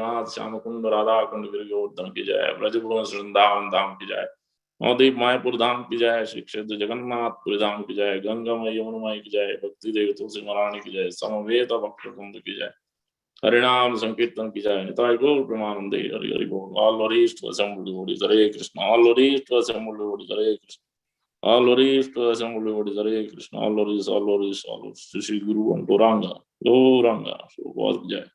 गोपीनाथ श्याम कुंड राधा कुंड गिरिगोवर्धन की जय, ब्रजभुवन वृंदावन धाम की जय, नवदीप मायापुर धाम की जय, श्री क्षेत्र जगन्नाथपुरी धाम की जय, गंगामय यमुनामय की जय, भक्ति देव तुलसी महारानी की जय, समवेत भक्त वृंद की जय, हरिनाम संकीर्तन की जय, निताय गौर प्रेमानंदे हरि हरि बोल। ऑल वरिष्ठ assembly bodies, हरे कृष्ण। ऑल वरिष्ठ assembly bodies, Hare Krishna. All glories to assembly bodies, Hare Krishna. All glories, all glories, all glories. Shri Guru and Gauranga, Gauranga. So was Jai.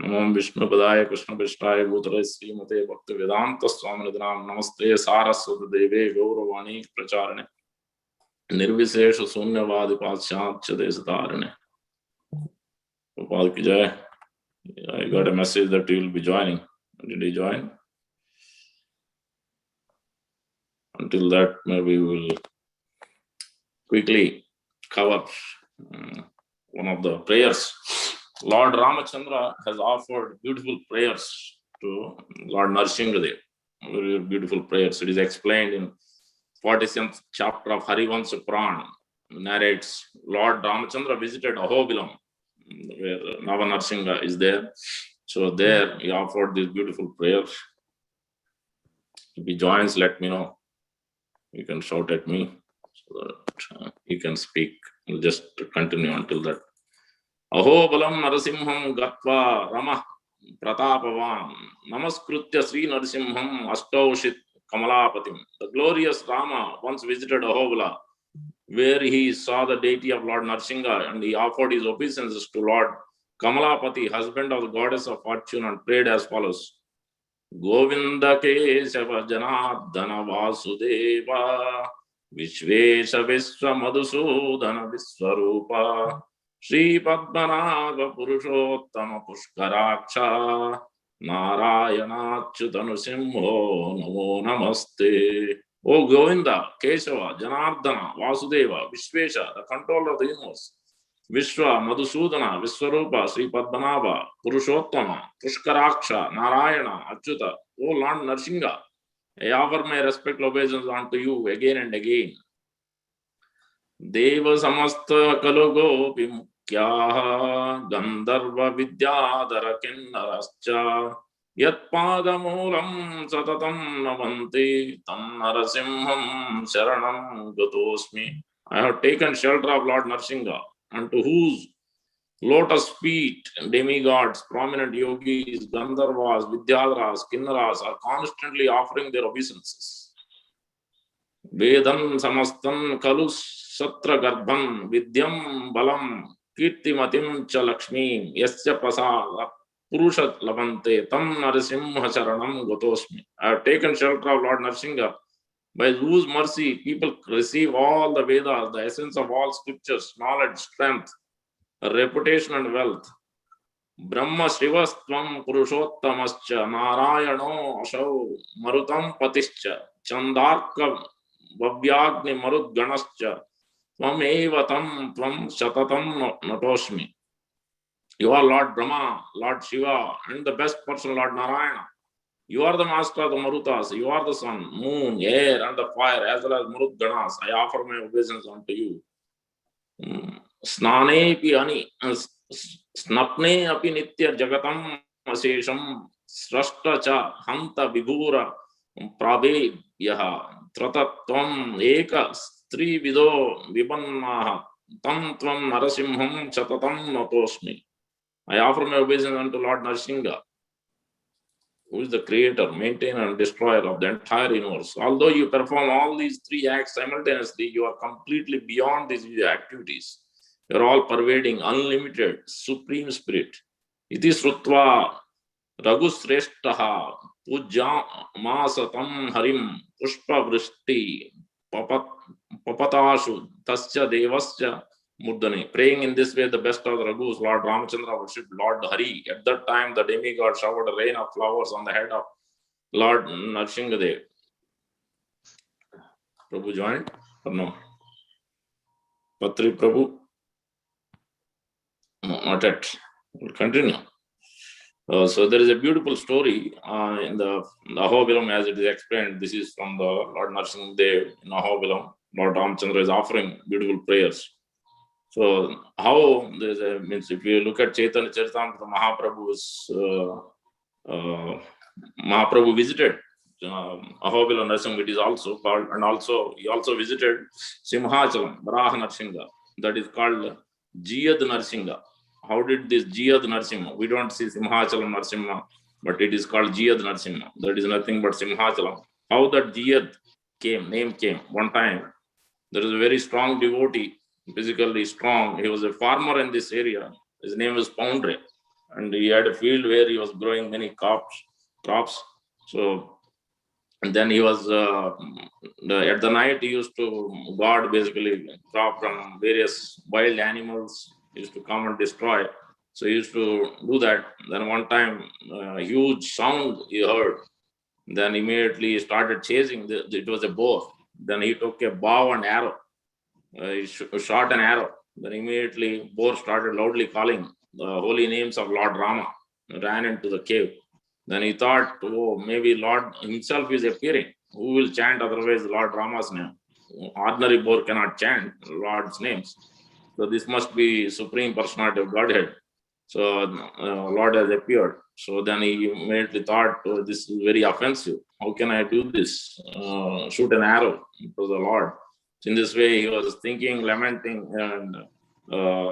Namo Vishnu Padaya Krishna Vishtaya Bhutale Srimate Bhakti Vedanta Swami Nidhanam Namaste Saraswati Deve Gauravani Pracharane Nirvisesha Sunyavadi Paschatya Desatarane. Gopal ki Jai. I got a message that you will be joining. Did you join? Until that, maybe we will quickly cover one of the prayers. Lord Ramachandra has offered beautiful prayers to Lord Nrsimhadev. Very beautiful prayers. It is explained in 47th chapter of Harivansa Purana. Narrates Lord Ramachandra visited Ahobilam, where Nava Narsimha is there. So there he offered this beautiful prayer. If he joins, let me know. You can shout at me so that you can speak. We'll just continue until that. Ahobalam Narasimham Gatva Ramah Pratapavan Namaskritya Sri Narasimham Astaushit Kamalapatim. The glorious Rama once visited Ahobala, where he saw the deity of Lord Narsimha, and he offered his obeisances to Lord Kamalapati, husband of the goddess of fortune, and prayed as follows. Govinda Kesava Janardhana Vasudeva Vishvesha Vishwa Madhusudana Viswarupa Shri Padmanabha Purushottama Pushkaraksha Narayanaচ্যুতनु Simho Namo Namaste. O Govinda, Kesava, Janardhana, Vasudeva, Vishvesha, the controller of the universe, Vishwa, Madhusudana, Viswarupa, Sri Padmanabha, Purushottama, Pushkaraksha, Narayana, Achyuta, O Lord Nrsimha, I offer my respectful obeisance unto you again and again. Deva Samasta Kalogo Vimukyaha Gandharva Vidyadhara Kinnarascha Yat Padamulam Satatam Navanti Tam Narasimham Sharanam Gatosmi. I have taken shelter of Lord Nrsimha, unto whose lotus feet demigods, prominent yogis, Gandharvas, Vidyadharas, Kinnaras are constantly offering their obeisances. Vedan Samastan Kalus Satra Garbhan Vidyam Balam Kirtimatim Cha Lakshmi Yasya Prasad Purushat Lavante Tam Narasimha Charanam Gotosmi. I have taken shelter of Lord Nrsimha, by whose mercy people receive all the Vedas, the essence of all scriptures, knowledge, strength, reputation and wealth. Brahma Shivastvam Purushottamascha Narayano Asau Marutam Patischa Chandarka Vavyagni Marudganascha Tvam Evatam Tvam Shatatam Natosmi. You are Lord Brahma, Lord Shiva, and the best person, Lord Narayana. You are the master of the Marutas. You are the sun, moon, air, and the fire, as well as Marudganas. I offer my obeisance unto you. Snane pi ani snapne api nitya jagatam asesham srashta cha hanta vibhura prabe yaha tratatvam eka stri vido vibannaha tam tvam narasimham chatatam natosmi. I offer my obeisance unto Lord Nrsimha, who is the creator, maintainer, and destroyer of the entire universe. Although you perform all these three acts simultaneously, you are completely beyond these activities. You are all pervading, unlimited, supreme spirit. Iti srutva ragusreshtaha pujamasatam harim pushpa vrishti papatashu tasya devasya murdane. Praying in this way, the best of the Raghus, Lord Ramachandra worshipped Lord Hari. At that time, the demigod showered a rain of flowers on the head of Lord Nrsimhadev. Prabhu joined or no? Patri Prabhu? No, not yet. We'll continue. So there is a beautiful story in the Ahobilam, as it is explained. This is from the Lord Nrsimhadev in Ahobilam. Lord Ramachandra is offering beautiful prayers. So how there's a, means if you look at Chaitanya Charitamrita, Mahaprabhu visited Ahobila Narsingha, it is also called, and also he also visited Simhachalam, Varaha Narsingha, that is called Jiyad Narsingha. How did this Jiyad Narsingha? We don't see Simhachalam Narsingha, but it is called Jiyad Narsingha. That is nothing but Simhachalam. How that Jiyad name came. One time, there is a very strong devotee, physically strong. He was a farmer in this area. His name was Poundre, and he had a field where he was growing many crops. So, and then he was at the night he used to guard basically crop from various wild animals. He used to come and destroy. So he used to do that. Then one time, a huge sound he heard. Then immediately he started chasing. It was a boar. Then he took a bow and arrow. He shot an arrow. Then immediately boar started loudly calling the holy names of Lord Rama. Ran into the cave. Then he thought, oh, maybe Lord himself is appearing. Who will chant otherwise Lord Rama's name? Ordinary boar cannot chant Lord's names. So this must be Supreme Personality of Godhead. So Lord has appeared. So then he immediately thought, oh, this is very offensive. How can I do this? Shoot an arrow to the Lord. So in this way, he was thinking, lamenting, and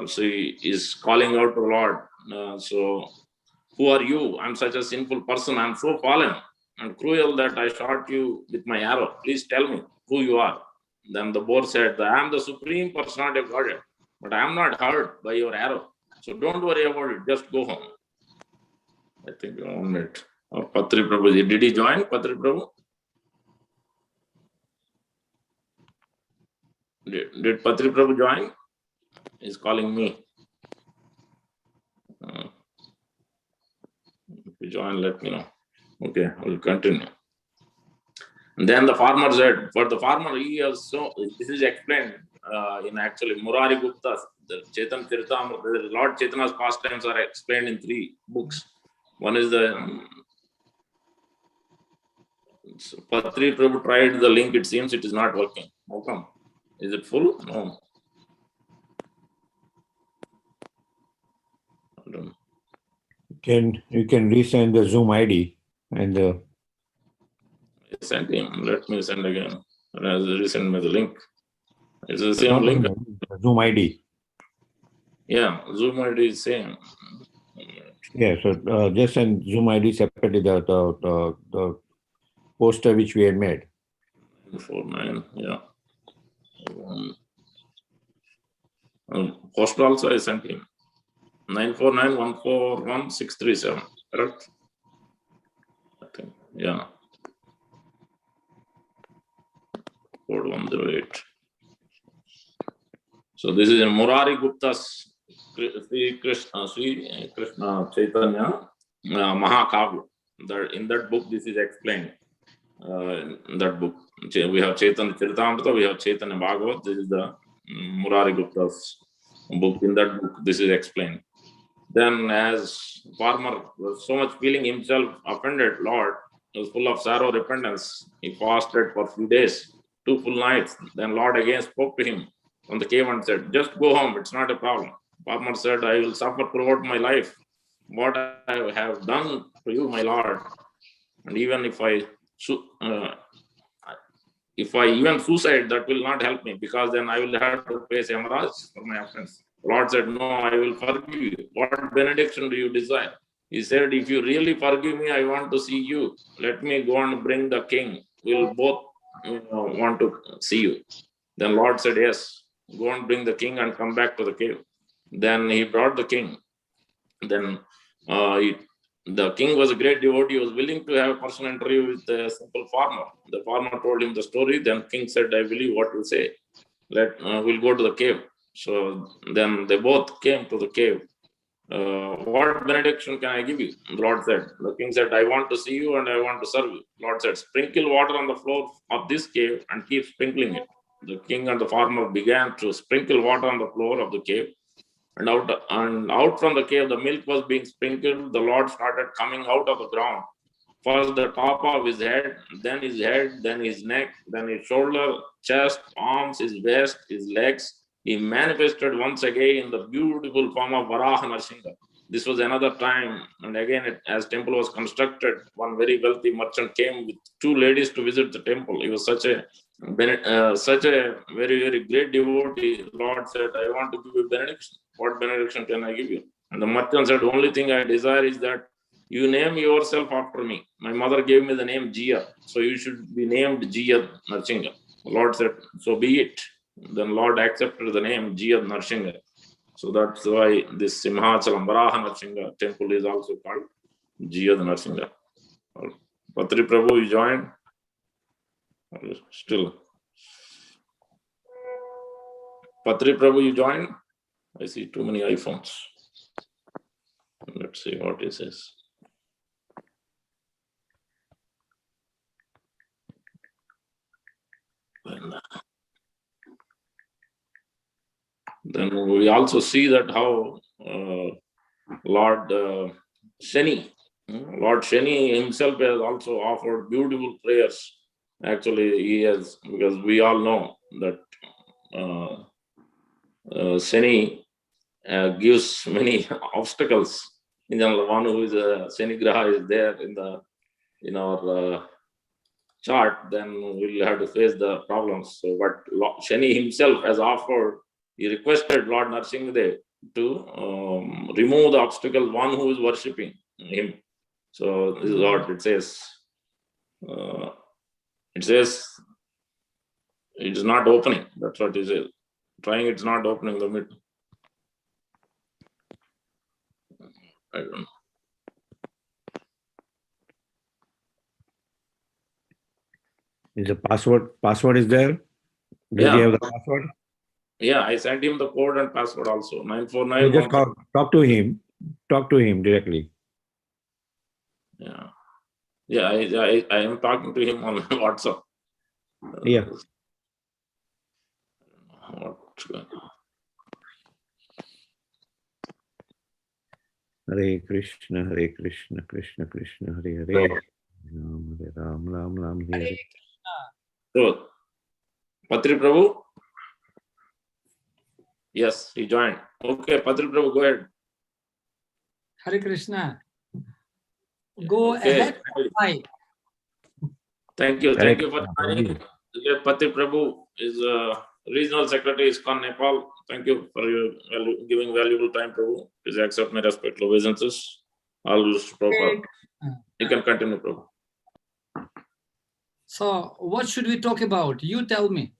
so he is calling out to the Lord. So who are you? I'm such a sinful person. I'm so fallen and cruel that I shot you with my arrow. Please tell me who you are. Then the boar said, I am the Supreme Personality of Godhead, but I am not hurt by your arrow. So don't worry about it. Just go home. I think 1 minute. Patri Prabhu, did he join? Patri Prabhu? Did Patri Prabhu join? He's calling me. If you join, let me know. Okay, we'll continue. And then the farmer said, for the farmer, he also, this is explained in actually Murari Gupta, the Chaitanya Charitamrita, Lord Chaitanya's pastimes are explained in 3 books. One is the Patri Prabhu tried the link, it seems it is not working. How come? Is it full? No. I don't know. You can resend the Zoom ID and I sent him. Let me send again. Resend me the link. It's the same link. Zoom ID. Yeah, Zoom ID is same. Yeah, so just send Zoom ID separately, the poster which we had made. 49, yeah. Poster also I sent him. 949141637. Correct? I think, yeah. Code 108. So this is in Murari Gupta's Sri Krishna Chaitanya Mahakavya. In that book, this is explained. In that book, we have Chaitanya Charitamrita, we have Chaitanya Bhagavat. This is the Murari Gupta's book. In that book, this is explained. Then, as farmer was so much feeling himself offended, Lord was full of sorrow, repentance. He fasted for 2 days, 2 full nights. Then Lord again spoke to him from the cave and said, just go home, it's not a problem. Farmer said, I will suffer throughout my life what I have done to you, my Lord. And even if I even suicide, that will not help me, because then I will have to pay Samaraj for my offense. Lord said, no, I will forgive you. What benediction do you desire? He said, if you really forgive me, I want to see you. Let me go and bring the king. We'll both want to see you. Then Lord said, yes, go and bring the king and come back to the cave. Then he brought the king. Then the king was a great devotee. He was willing to have a personal interview with the simple farmer. The farmer told him the story. Then king said, I believe what you say. We'll go to the cave. So then they both came to the cave. What benediction can I give you? The Lord said. The king said, I want to see you and I want to serve you. Lord said, sprinkle water on the floor of this cave and keep sprinkling it. The king and the farmer began to sprinkle water on the floor of the cave. And out from the cave, the milk was being sprinkled. The Lord started coming out of the ground. First the top of his head, then his neck, then his shoulder, chest, arms, his waist, his legs, he manifested once again in the beautiful form of Varaha Narsingha. This was another time, and again, as temple was constructed, one very wealthy merchant came with two ladies to visit the temple. He was such a very, very great devotee. Lord said, I want to give you benediction. What benediction can I give you? And the merchant said, only thing I desire is that you name yourself after me. My mother gave me the name Jia, so you should be named Jia Narsingha. Lord said, so be it. Then Lord accepted the name Jia Narsingha. So that's why this Simhachalam Varaha Narsingha temple is also called Jia Narsingha. Patri Prabhu, you joined? Still. Patri Prabhu, you joined? I see too many iPhones. Let's see what he says. Then we also see that how Lord Shani himself has also offered beautiful prayers. Actually, he has, because we all know that Shani gives many obstacles. In general, one who is a Shani Graha is there in our chart, then we'll have to face the problems. So, but Shani himself has offered, he requested Lord Narsinghadev to remove the obstacle, one who is worshipping him. So this is what it says. It says it is not opening. That's what it says. Trying, it's not opening the middle. I don't know. Is the password is there? Does he have the password? Yeah, I sent him the code and password also. 949. Just talk to him. Talk to him directly. Yeah, I am talking to him on WhatsApp. Yeah. Hare Krishna, Krishna Krishna, Hare Hare. Ram, Ram, Hare Hare. So, Patri Prabhu? Yes, he joined. Okay, Patri Prabhu, go ahead. Hare Krishna. Go ahead. Hi. Thank you for joining. Patri Prabhu is regional secretary ISKCON Nepal. Thank you for your giving valuable time, Prabhu. Please accept my respectful obeisances. Always, Prabhupada. You can continue, Prabhu. So, what should we talk about? You tell me.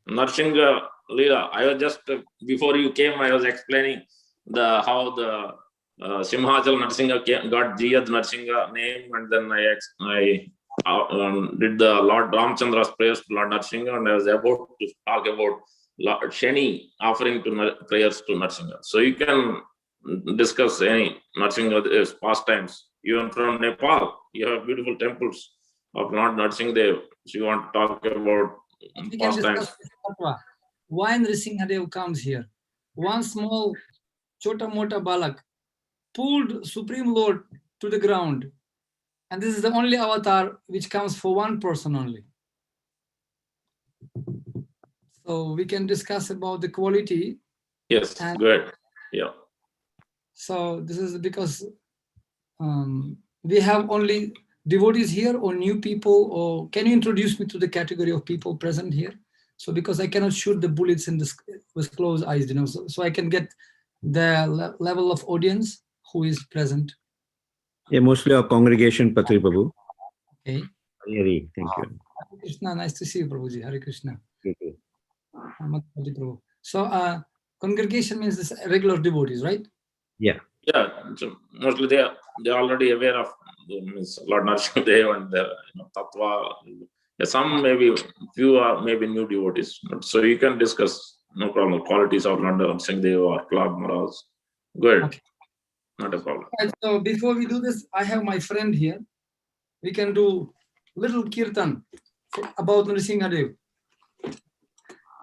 Narsingha Leela. I was just before you came, I was explaining how the Simhachal Narsingha got Jiyad Narsingha name, and then I did the Lord Ramchandra's prayers to Lord Narsingha, and I was about to talk about Lord Shani offering prayers to Narsingha. So you can discuss any Narsingha's pastimes. Even from Nepal, you have beautiful temples of Lord Narsinghadev. So you want to talk about pastimes. Why Nrsimhadev comes here? One small Chota Mota Balak pulled Supreme Lord to the ground. And this is the only avatar which comes for one person only. So we can discuss about the quality. Yes, good. Yeah. So this is because we have only devotees here or new people, or can you introduce me to the category of people present here? So because I cannot shoot the bullets in this with closed eyes, so I can get the level of audience who is present. Yeah, mostly our congregation, Patri Prabhu. Okay. Hare, thank you. Hare Krishna, nice to see you, Prabhuji. Hare Krishna. So congregation means this regular devotees, right? Yeah. Yeah. So mostly they're already aware of Lord Narsinghadev and the Tattva. Yeah, some maybe few are maybe new devotees. So you can discuss, no problem, qualities of Lord Narsinghadev or Prahlad Maharaj. Go ahead. Okay. Not a problem. Right, so before we do this, I have my friend here. We can do little kirtan about Nrsimhadev.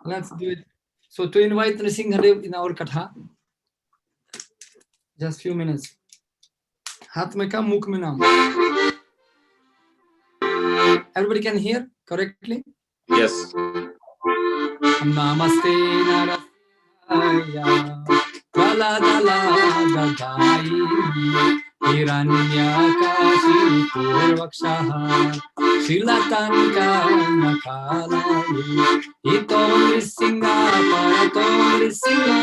Let's do it. So to invite Nrsimhadev in our katha, just few minutes. Hath mein kam, mukh mein naam. Everybody can hear correctly? Yes. Namaste Narasinghadev. Praladaladagai Hiranyakashi Purvakshaha Shilatanka Nakalayu Itom Risinga Paratom Risinga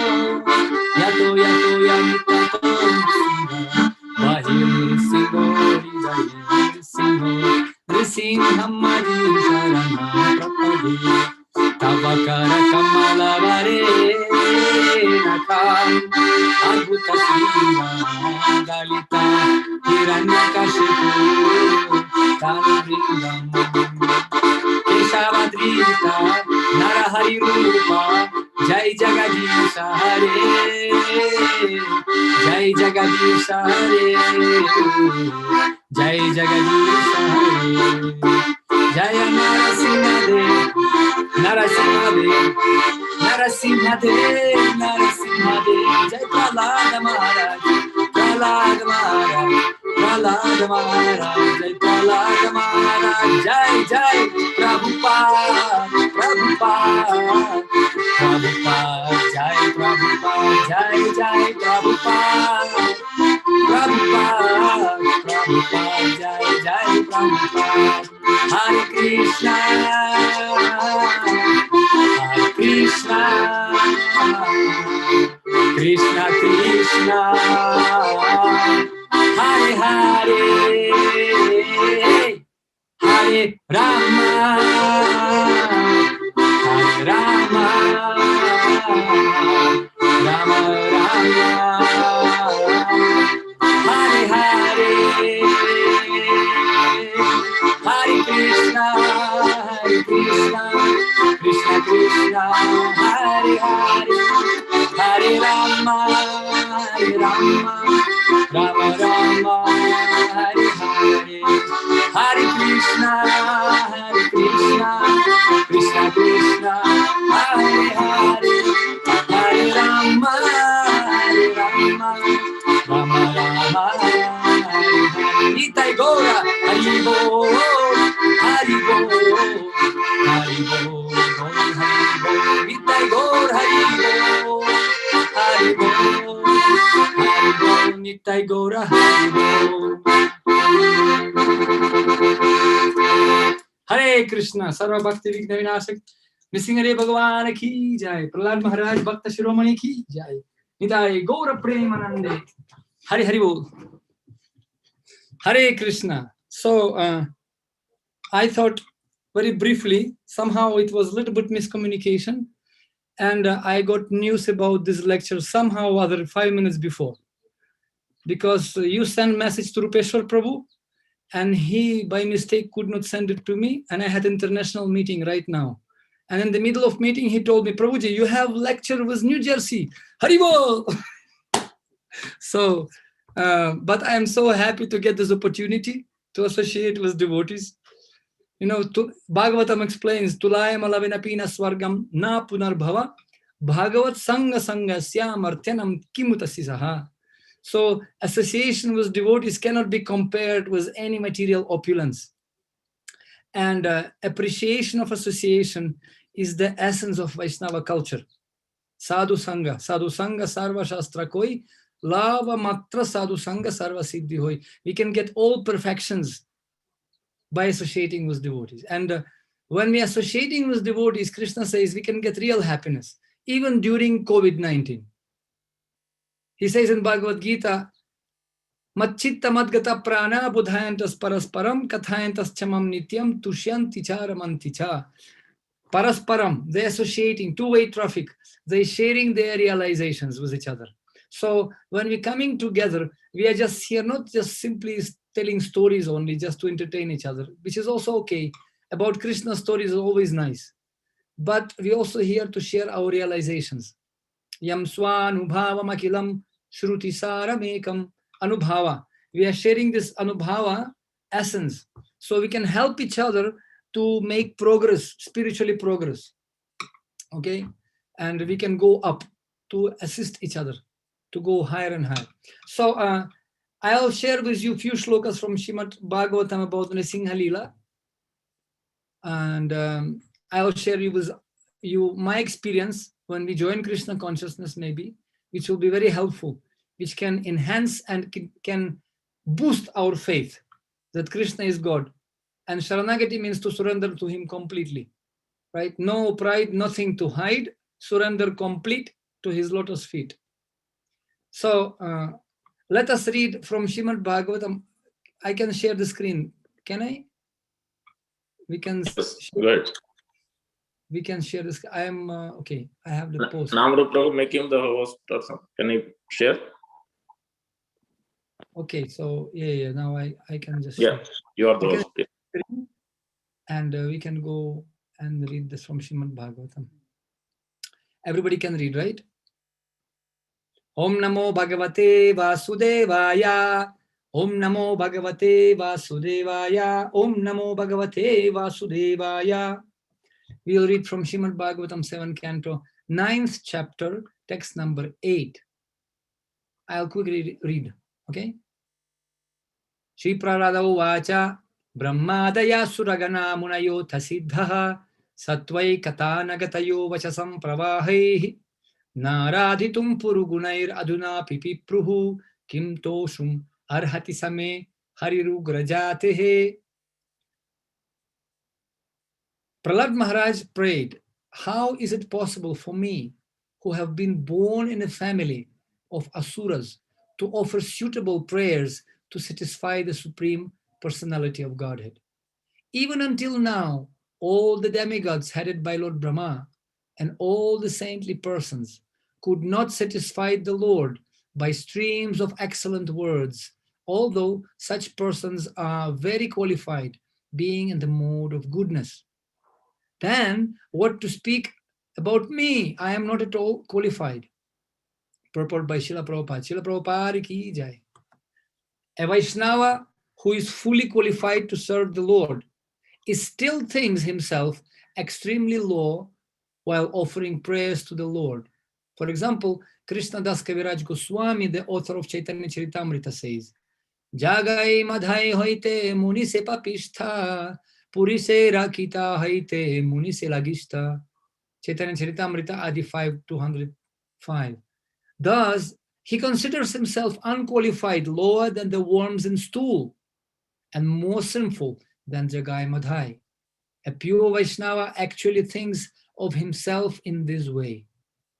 Yato Yato Yamitatom Risinga Bahim Risingo Rizahim Risingo Risinhamadi Sarana Prapadi Tavakara Kamala Vare Nakam Adbhuta Sriva Galita Hiranyakashipu Tanvrindam Keshavadrita Narahari Rupa Jai Jagadisha Hare Jai Jagadisha Hare Jai Jagadisha Hare Jaya Narasimhadev Narasimhadev Narasimhadev Narasimhadev Jai Prahlada Maharaj Prahlada Maharaj Prahlada Maharaj Jai Prahlada Maharaj Jai Jai Prabhupada Prabhupada Prabhupada Jai Prabhupada Jai Jai Prabhupada Prabhupada Prabhupada Jai Jai Prabhupada Hare Krishna Hare Krishna Krishna Krishna Hare Hare Hare Rama Hare Rama Rama Rama Hare Hare Hare Krishna Krishna Krishna Hare Hare Hare Rama Rama Rama Hare Hare Hare Krishna Krishna Krishna Hare Hare Hare Rama Rama Rama Hare Hare Nitai Gora Hari Bol Hari Bol Hari Bol Hari Bol Nitai Gor Hari Bol Hari Bol Hari Bol Nitai Gora Hari Bol Hare Krishna Sarva Bhakti Vigna Vinashak Nisingare Bhagavan ki jai Prahlad Maharaj Bhakta Shiromani ki jai Nitai Gaura Premanande Hari Hari Bol Hare Krishna. So I thought very briefly, somehow it was a little bit miscommunication, and I got news about this lecture somehow or other 5 minutes before, because you sent message to Rupeshwar Prabhu and he by mistake could not send it to me, and I had international meeting right now. And in the middle of meeting, he told me, Prabhuji, you have lecture with New Jersey. Haribol! So, but I am so happy to get this opportunity to associate with devotees. You know, Bhagavatam explains, Tulayam alavinapina swargam na punarbhava bhagavat sanga sangasya martyanam kimutasisaha. So association with devotees cannot be compared with any material opulence. And appreciation of association is the essence of Vaishnava culture. Sadhu Sangha sarva shastra koi, lava matra sadhu sangha sarva siddhi hoi. We can get all perfections by associating with devotees. And when we are associating with devotees, Krishna says we can get real happiness, even during COVID-19. He says in Bhagavad Gita, Matchitta madgata prana budhayantas parasparam kathayantas chamam nityam tushyanti charamanti cha. Parasparam, they associating, two-way traffic, they sharing their realizations with each other. So when we're coming together, we are just here, not just simply telling stories only, just to entertain each other, which is also okay. About Krishna stories is always nice. But we also here to share our realizations. Yam swanubhava makilam shruti saramekam anubhava. We are sharing this anubhava essence, so we can help each other to make progress, spiritually progress. Okay? And we can go up to assist each other to go higher and higher. So I'll share with you a few shlokas from Srimad Bhagavatam about Nrsimha Leela. And I'll share with you my experience when we join Krishna consciousness, maybe, which will be very helpful, which can enhance and can boost our faith that Krishna is God. And Sharanagati means to surrender to him completely, right? No pride, nothing to hide, surrender complete to his lotus feet. So let us read from Srimad Bhagavatam. I can share the screen. Can I? We can. Yes, good. We can share this. I am okay. I have the post. Namru Prabhu, make him the host or something. Can you share? Okay, so yeah. Now I can just Yeah, share. you are the host. And we can go and read this from Srimad Bhagavatam. Everybody can read, right? Om Namo Bhagavate Vasudevaya. Om Namo Bhagavate Vasudevaya. Om Namo Bhagavate Vasudevaya. We will read from Srimad Bhagavatam 7 Canto, 9th chapter, text number 8. I'll quickly read, okay? Shri Prarada Uvacha Brahmadaya Suragana Munayo Tasiddhaha Satvai Katanagatayo Vachasam Pravahaihi Naradhitum Purugunair Aduna Pipipruhu Kim Toshum Arhati Same Harirugrajatehe. Prahlad Maharaj prayed, how is it possible for me, who have been born in a family of asuras, to offer suitable prayers to satisfy the Supreme Personality of Godhead? Even until now, all the demigods headed by Lord Brahma and all the saintly persons could not satisfy the Lord by streams of excellent words, although such persons are very qualified, being in the mode of goodness. Then what to speak about me? I am not at all qualified. Purport by Srila Prabhupada. Srila Prabhupada ki jai. A Vaishnava who is fully qualified to serve the Lord is still thinks himself extremely low while offering prayers to the Lord. For example, Krishna Das Kaviraj Goswami, the author of Chaitanya Charitamrita, says, Jagai madhai hoite muni se papistha, puri se rakita hoite muni se lagista. Chaitanya Charitamrita Adi 5, 205. Thus, he considers himself unqualified, lower than the worms in stool, and more sinful than Jagai Madhai. A pure Vaishnava actually thinks of himself in this way.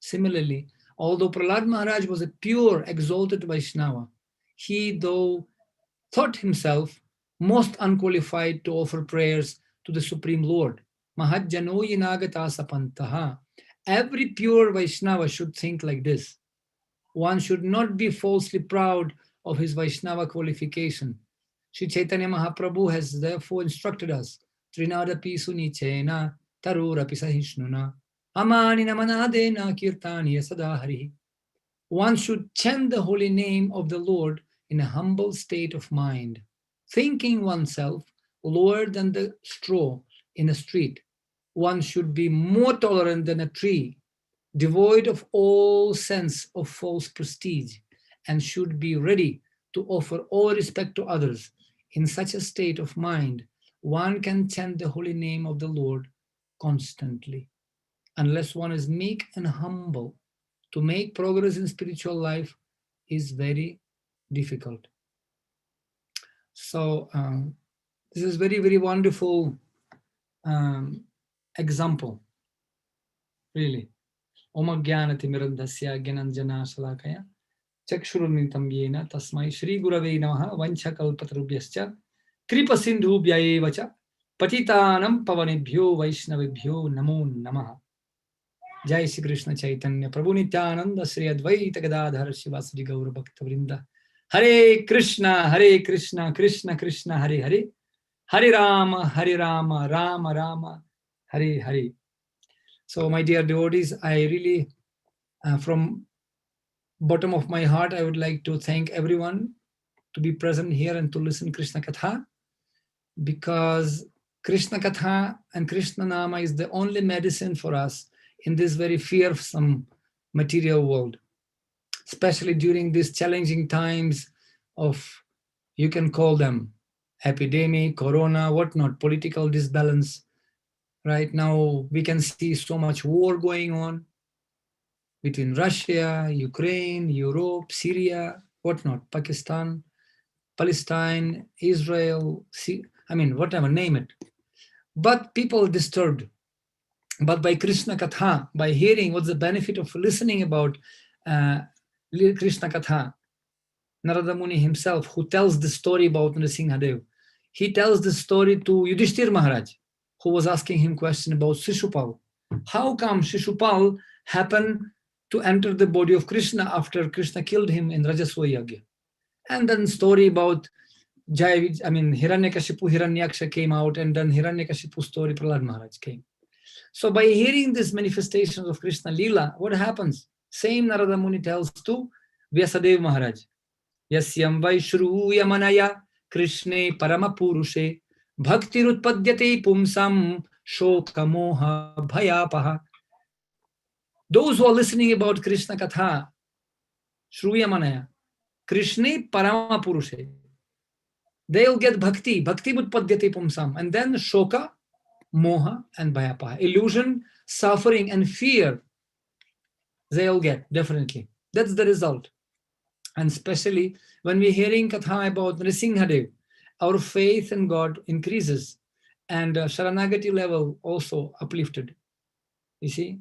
Similarly, although Prahlad Maharaj was a pure, exalted Vaishnava, he, though thought himself most unqualified to offer prayers to the Supreme Lord. Mahajjano yinagata sapantaha. Every pure Vaishnava should think like this. One should not be falsely proud of his Vaishnava qualification. Sri Chaitanya Mahaprabhu has therefore instructed us, Trinadapi sunichena tarurapi sahishnuna amani namanadena kirtaniya sadahari. One should chant the holy name of the Lord in a humble state of mind, thinking oneself lower than the straw in a street. One should be more tolerant than a tree, devoid of all sense of false prestige, and should be ready to offer all respect to others. In such a state of mind, one can chant the holy name of the Lord constantly. Unless one is meek and humble, to make progress in spiritual life is very difficult. So this is very, very wonderful example, really. Oma Gyanati Mirandasya Gyananjana Salakaya Chakshurunitam Yena Tasmai Shri Gurave Namaha Vanchakalpatarubhyascha Kripa Sindhubhya Vacha Patitanam Pavanebhyo Vaishnavibhyo Namo Namaha. Jai Shri Krishna Chaitanya Prabhu Nityananda Sri Advaita Gadadhar Shivasadi Gaura Bhakta Vrinda. Hare Krishna, Krishna Krishna, Hare Hare, Hare Rama, Rama Rama, Hare Hare. So my dear devotees, I really, from bottom of my heart, I would like to thank everyone to be present here and to listen Krishna Katha, because Krishna Katha and Krishna Nama is the only medicine for us in this very fearsome material world, especially during these challenging times of, you can call them epidemic, corona, whatnot, political disbalance. Right now, we can see so much war going on. between Russia, Ukraine, Europe, Syria, whatnot, Pakistan, Palestine, Israel, I mean, whatever, name it. But people disturbed. But by Krishna Katha, by hearing what's the benefit of listening about Krishna Katha, Narada Muni himself, who tells the story about Nrsimhadev, he tells the story to Yudhishthir Maharaj, who was asking him question about Shishupal. How come Shishupal happened to enter the body of Krishna after Krishna killed him in Rajaswa Yagya? And then story about Hiranyakashipu, Hiranyaksha came out, and then Hiranyakashipu story, Prahlad Maharaj came. So by hearing these manifestations of Krishna Leela, what happens? Same Narada Muni tells to Vyasadeva Maharaj. Yasyam Vaishruya Manaya Krishne Paramapurushe Bhaktirutpadyate Pumsam Shoka Moha Bhayapaha. Those who are listening about Krishna Katha, Shruya Manaya, Krishne Paramapurushe, they'll get bhakti, bhakti utpadyate pumsam, and then shoka, moha, and bhayapaha. Illusion, suffering, and fear, they'll get, definitely. That's the result. And especially when we're hearing Katha about Nrsimhadev, our faith in God increases, and Sharanagati level also uplifted. You see?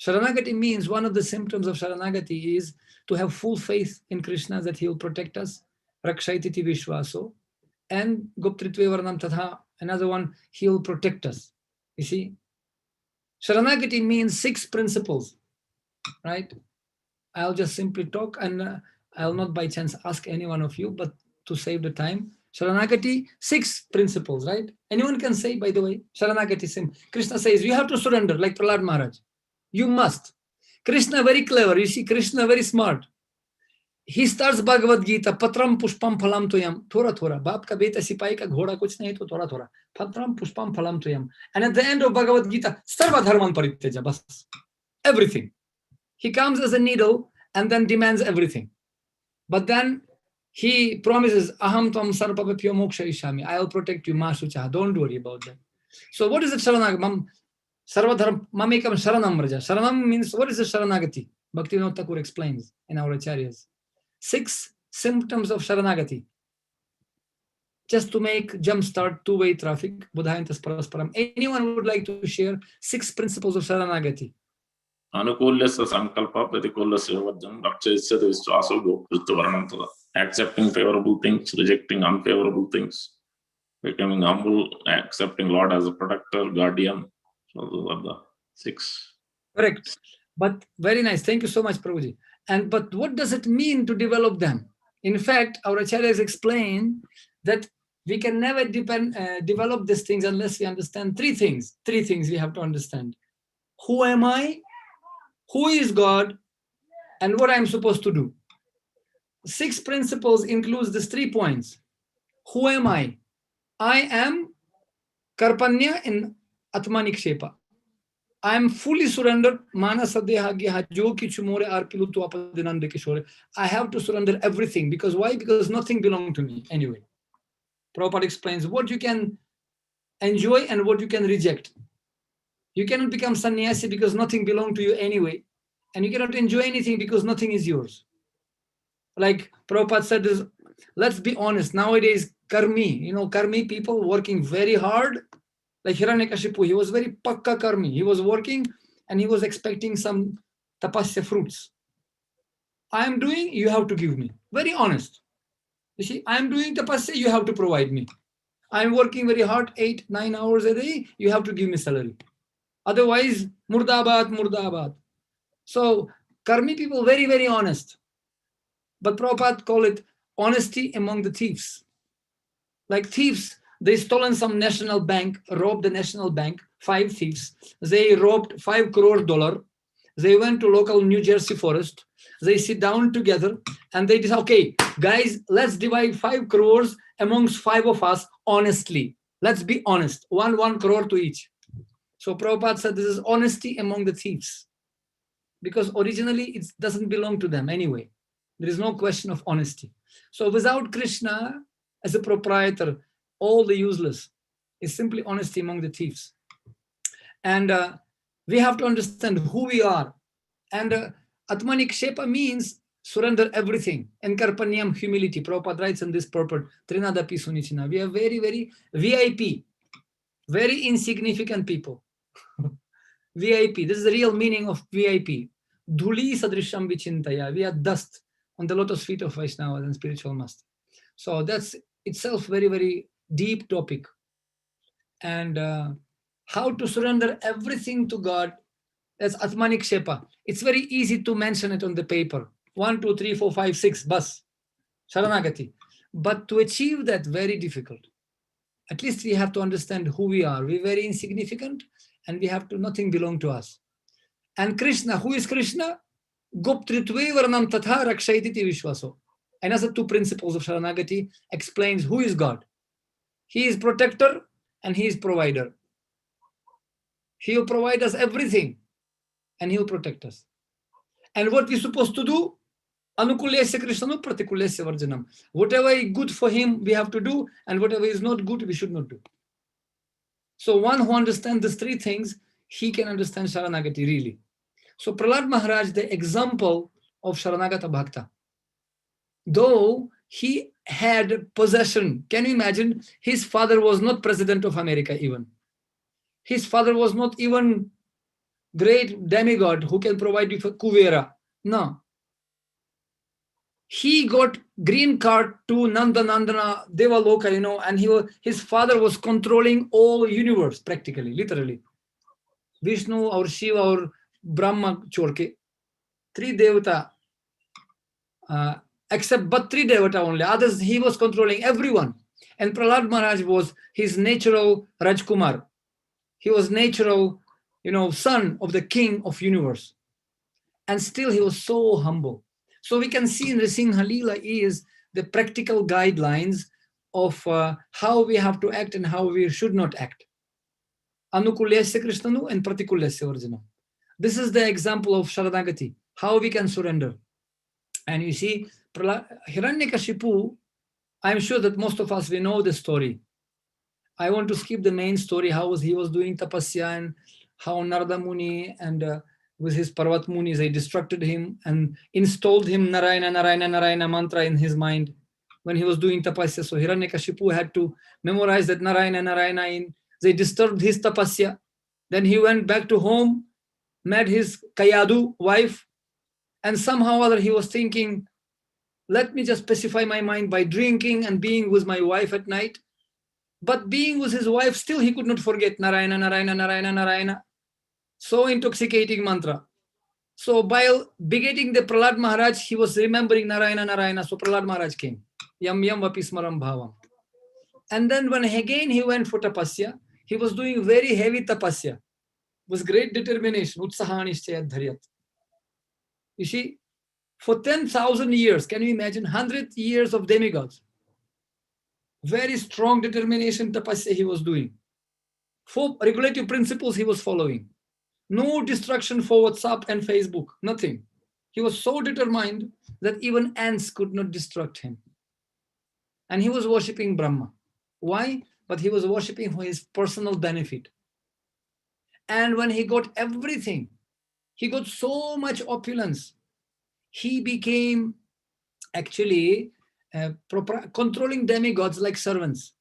Sharanagati means one of the symptoms of Sharanagati is to have full faith in Krishna that he will protect us. Rakshaititi Vishwaso. And Goptritve Varnam Tatha, another one, he will protect us. You see? Sharanagati means 6 principles, right? I'll just simply talk, and I'll not by chance ask any one of you, but to save the time. Sharanagati, 6 principles, right? Anyone can say, by the way, Sharanagati sim. Krishna says, you have to surrender, like Prahlad Maharaj. You must. Krishna very clever. You see, Krishna very smart. He starts Bhagavad Gita, Patram Pushpam Phalam Tuyam, Thora Thora. Baap ka beta sipai ka ghoda kuch nahi to Thora Thora. Patram Pushpam Phalam Tuyam. And at the end of Bhagavad Gita, Sarva Dharman Parityaja, bas. Everything. He comes as a needle and then demands everything. But then he promises, Aham Tvam Sarvapapyo Moksha Ishami. I'll protect you, Ma Shucha. Don't worry about that. So what is it, Sharanagati? Sarvadharma Mamekam Sharanam Raja. Sharanam means, what is the Sharanagati? Bhaktivinoda Thakur explains in our acharyas. 6 symptoms of Sharanagati. Just to make jumpstart two-way traffic. Buddhayantas Parasparam. Anyone would like to share 6 principles of Sharanagati? Anukulyasya sankalpa pratikulyasya vajjam rakshayasya vishwaso gopritva varanam tada. Accepting favorable things, rejecting unfavorable things, becoming humble, accepting Lord as a protector, guardian. So those are the 6. Correct. But very nice. Thank you so much, Prabhuji. But what does it mean to develop them? In fact, our acharyas explain that we can never develop these things unless we understand 3 things. 3 things we have to understand. Who am I? Who is God? And what I'm supposed to do. 6 principles includes these 3 points. Who am I? I am Karpanya in Atmanikshepa. I am fully surrendered. I have to surrender everything. Because why? Because nothing belongs to me anyway. Prabhupada explains what you can enjoy and what you can reject. You cannot become sannyasi because nothing belongs to you anyway. And you cannot enjoy anything because nothing is yours. Like Prabhupada said, let's be honest. Nowadays, karmi, karmi people working very hard. Like Hiranyakashipu, he was very pakka karmi. He was working and he was expecting some tapasya fruits. I am doing, you have to give me. Very honest. You see, I am doing tapasya, you have to provide me. I am working very hard, 8-9 hours a day, you have to give me salary. Otherwise, murdabad, murdabad. So, karmi people, very, very honest. But Prabhupada call it honesty among the thieves. Like thieves, they stolen some national bank, robbed the national bank, 5 thieves. They robbed $5 crore. They went to local New Jersey forest. They sit down together and they decide, okay, guys, let's divide 5 crores amongst 5 of us honestly. Let's be honest, 1 crore to each. So Prabhupada said this is honesty among the thieves. Because originally it doesn't belong to them anyway. There is no question of honesty. So without Krishna as a proprietor, all the useless is simply honesty among the thieves. And we have to understand who we are. And Atmanikshepa means surrender everything. Enkarpanyam, humility. Prabhupada writes in this purport, Trinadapi Sunichina. We are very, very VIP, very insignificant people. VIP, this is the real meaning of VIP. Dhuli sadrisham vichintaya. We are dust on the lotus feet of Vaishnavas and spiritual master. So that's itself very, very deep topic. And how to surrender everything to God, that's Atmanikshepa. It's very easy to mention it on the paper. 1, 2, 3, 4, 5, 6, bas. Sharanagati. But to achieve that, very difficult. At least we have to understand who we are. We're very insignificant and we have to, nothing belong to us. And Krishna, who is Krishna? Goptritve varnam tatha rakshaititi vishwaso. Another two principles of Sharanagati explains who is God. He is protector and he is provider. He will provide us everything and he will protect us. And what we're supposed to do? Anukulesya Krishnanu pratikulesya varjanam. Whatever is good for him, we have to do, and whatever is not good, we should not do. So one who understands these three things, he can understand Sharanagati really. So Prahlad Maharaj, the example of Sharanagata Bhakta, though he had possession, can you imagine? His father was not president of America even. His father was not even great demigod who can provide you for Kuvera. No. He got green card to Nandana Devaloka, and his father was controlling all universe practically, literally. Vishnu or Shiva or Brahma Chorke. Three Devata, except but three Devata only. Others, he was controlling everyone. And Prahlad Maharaj was his natural Rajkumar. He was natural, son of the king of universe. And still he was so humble. So we can see in the Singha Leela is the practical guidelines of how we have to act and how we should not act. Anukulesya Krishnanu and Pratikulesya Varjanam. This is the example of Sharanagati, how we can surrender. And you see, Hiranyakashipu, I'm sure that most of us, we know the story. I want to skip the main story, how he was doing tapasya and how Narada Muni and with his Parvat Munis, they destructed him and installed him Narayana, Narayana, Narayana mantra in his mind when he was doing tapasya. So Hiranyakashipu had to memorize that Narayana, Narayana. They disturbed his tapasya. Then he went back to home, met his Kayadu wife, and somehow or other he was thinking, let me just specify my mind by drinking and being with my wife at night. But being with his wife, still he could not forget Narayana, Narayana, Narayana, Narayana. So intoxicating mantra. So by begetting the Prahlad Maharaj, he was remembering Narayana, Narayana. So Prahlad Maharaj came. Yam yam vapismaram bhavam. And then when again he went for tapasya, he was doing very heavy tapasya with great determination. Utsahanischayat dharyat. You see, for 10,000 years, can you imagine 100 years of demigods? Very strong determination tapasya he was doing. 4 regulative principles he was following. No distraction for WhatsApp and Facebook, nothing. He was so determined that even ants could not distract him. And he was worshipping Brahma. Why? But he was worshipping for his personal benefit. And when he got everything, he got so much opulence, he became actually controlling demigods like servants.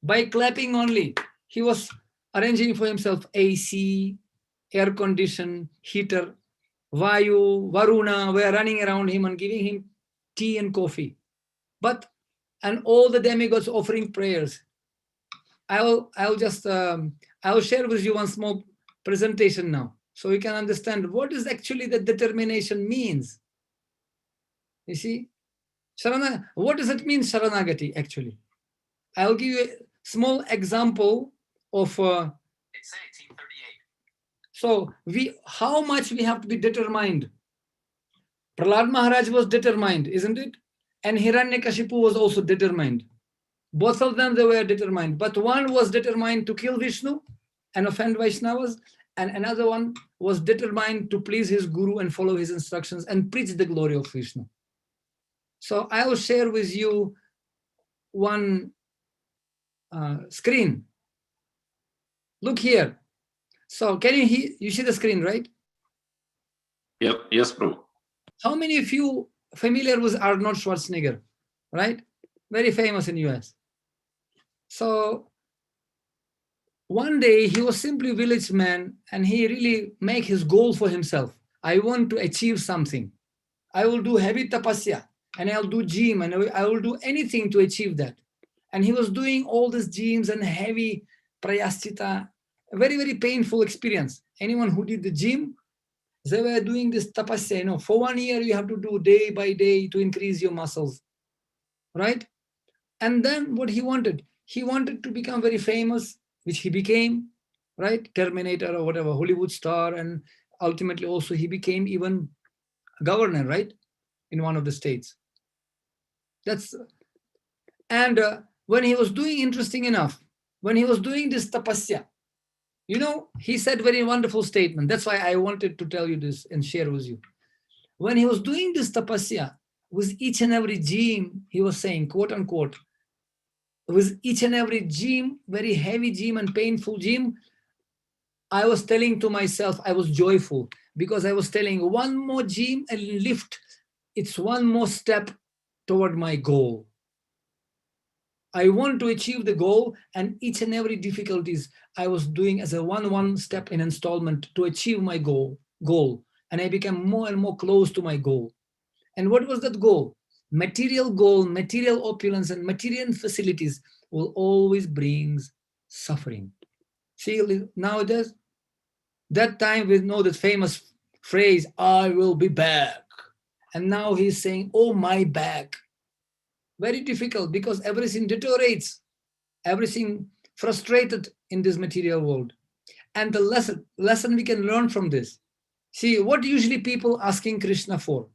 By clapping only, he was arranging for himself AC, air condition, heater, Vayu, Varuna were running around him and giving him tea and coffee. And all the demigods offering prayers. I'll share with you one small presentation now, so you can understand what is actually the determination means. You see, what does it mean, Sharanagati, actually? I'll give you a small example of it's 1838. So how much we have to be determined. Prahlad Maharaj was determined, isn't it? And Hiranyakashipu was also determined. Both of them, they were determined. But one was determined to kill Vishnu and offend Vaishnavas, and another one was determined to please his guru and follow his instructions and preach the glory of Vishnu. So I will share with you one screen. Look here. So can you see the screen, right? Yes, Prabhu. How many of you familiar with Arnold Schwarzenegger, right? Very famous in US. So one day he was simply a village man and he really make his goal for himself. I want to achieve something. I will do heavy tapasya and I'll do gym and I will do anything to achieve that. And he was doing all these gyms and heavy prayaschita, a very, very painful experience. Anyone who did the gym, they were doing this tapasya, for 1 year you have to do day by day to increase your muscles, right? And then what he wanted to become very famous, which he became, right? Terminator or whatever, Hollywood star. And ultimately also he became even a governor, right? In one of the states. And when he was doing, interesting enough, when he was doing this tapasya, he said very wonderful statement. That's why I wanted to tell you this and share with you. When he was doing this tapasya, with each and every gym, he was saying, quote unquote, with each and every gym, very heavy gym and painful gym, I was telling to myself, I was joyful because I was telling one more gym and lift, it's one more step toward my goal. I want to achieve the goal, and each and every difficulties I was doing as a one step in installment to achieve my goal. And I became more and more close to my goal. And what was that goal? Material goal, material opulence, and material facilities will always bring suffering. See, nowadays, that time we know the famous phrase, I will be back. And now he's saying, oh, my back. Very difficult because everything deteriorates, everything frustrated in this material world. And the lesson we can learn from this. See, what usually people asking Krishna for?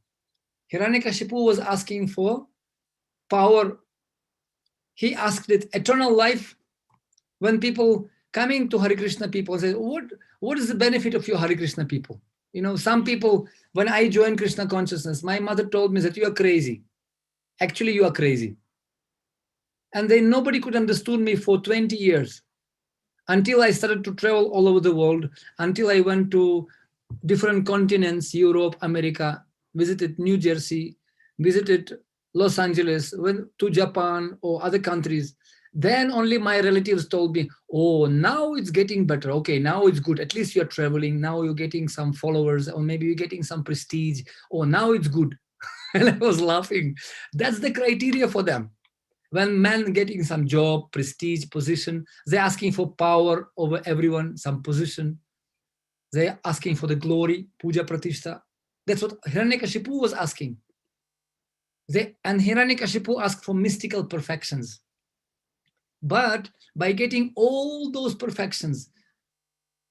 Hiranyakashipu was asking for power. He asked it eternal life. When people coming to Hare Krishna, people say, what is the benefit of your Hare Krishna people? Some people, when I joined Krishna consciousness, my mother told me that you are crazy. Actually, you are crazy. And then nobody could understand me for 20 years until I started to travel all over the world, until I went to different continents, Europe, America, visited New Jersey, visited Los Angeles, went to Japan or other countries. Then only my relatives told me, oh, now it's getting better. Okay, now it's good. At least you're traveling. Now you're getting some followers, or maybe you're getting some prestige. Oh, now it's good. And I was laughing. That's the criteria for them. When men getting some job, prestige, position, they're asking for power over everyone, some position. They're asking for the glory, puja pratishtha. That's what Hiranyakashipu was asking. And Hiranyakashipu asked for mystical perfections. But by getting all those perfections,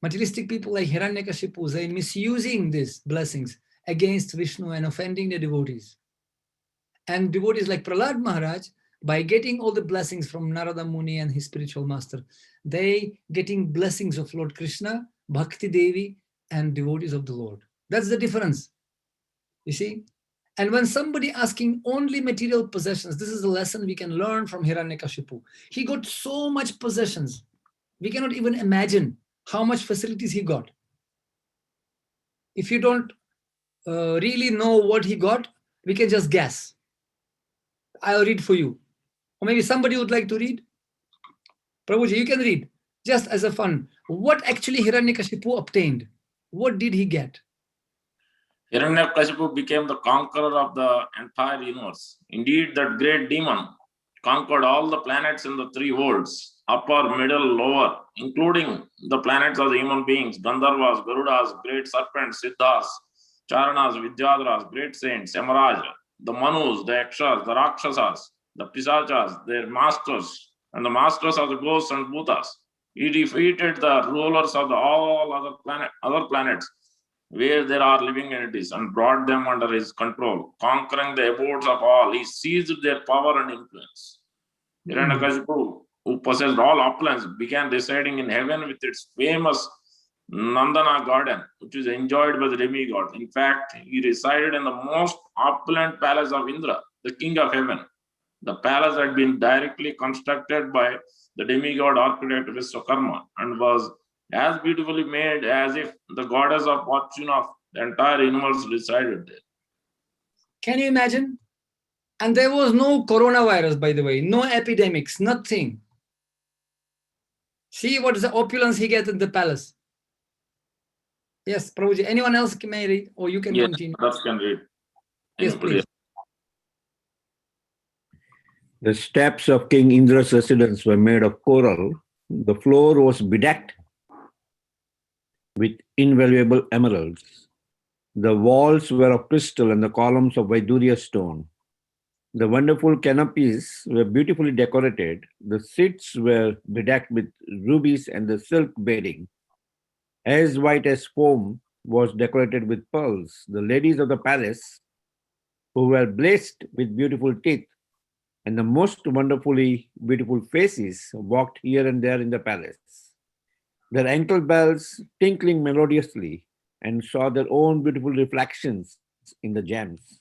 materialistic people like Hiranyakashipu, they're misusing these blessings against Vishnu and offending the devotees. And devotees like Prahlad Maharaj, by getting all the blessings from Narada Muni and his spiritual master, they getting blessings of Lord Krishna, Bhakti Devi, and devotees of the Lord. That's the difference, you see. And when somebody asking only material possessions, this is a lesson we can learn from Hiranyakashipu. He got so much possessions. We cannot even imagine how much facilities he got. If you don't really know what he got, we can just guess. I'll read for you. Or maybe somebody would like to read. Prabhuji, you can read, just as a fun. What actually Hiranyakashipu obtained? What did he get? Hiranyakashipu became the conqueror of the entire universe. Indeed, that great demon conquered all the planets in the three worlds, upper, middle, lower, including the planets of the human beings, Gandharvas, Garudas, great serpents, Siddhas, Charanas, Vidyadharas, great saints, Yamaraj, the Manus, the Yakshas, the Rakshasas, the Pisachas, their masters, and the masters of the ghosts and bhutas. He defeated the rulers of all other planets where there are living entities and brought them under his control, conquering the abodes of all. He seized their power and influence. Hiranyakashipu, who possessed all opulence, began residing in heaven with its famous Nandana garden, which is enjoyed by the demigod. In fact, he resided in the most opulent palace of Indra, the king of heaven. The palace had been directly constructed by the demigod architect Vishwakarma and was as beautifully made as if the goddess of fortune of The entire universe resided there. Can you imagine? And there was no coronavirus, by the way, no epidemics, nothing. See what is the opulence he gets in the palace. Yes, Prabhuji. Anyone else may read, or you can Yes, continue. others can read. Yes, Anybody please. else? The steps of King Indra's residence were made of coral. The floor was bedecked with invaluable emeralds. The walls were of crystal and the columns of Vaidurya stone. The wonderful canopies were beautifully decorated. The seats were bedecked with rubies and the silk bedding, as white as foam, was decorated with pearls. The ladies of the palace, who were blessed with beautiful teeth and the most wonderfully beautiful faces, walked here and there in the palace, their ankle bells tinkling melodiously, and saw their own beautiful reflections in the gems.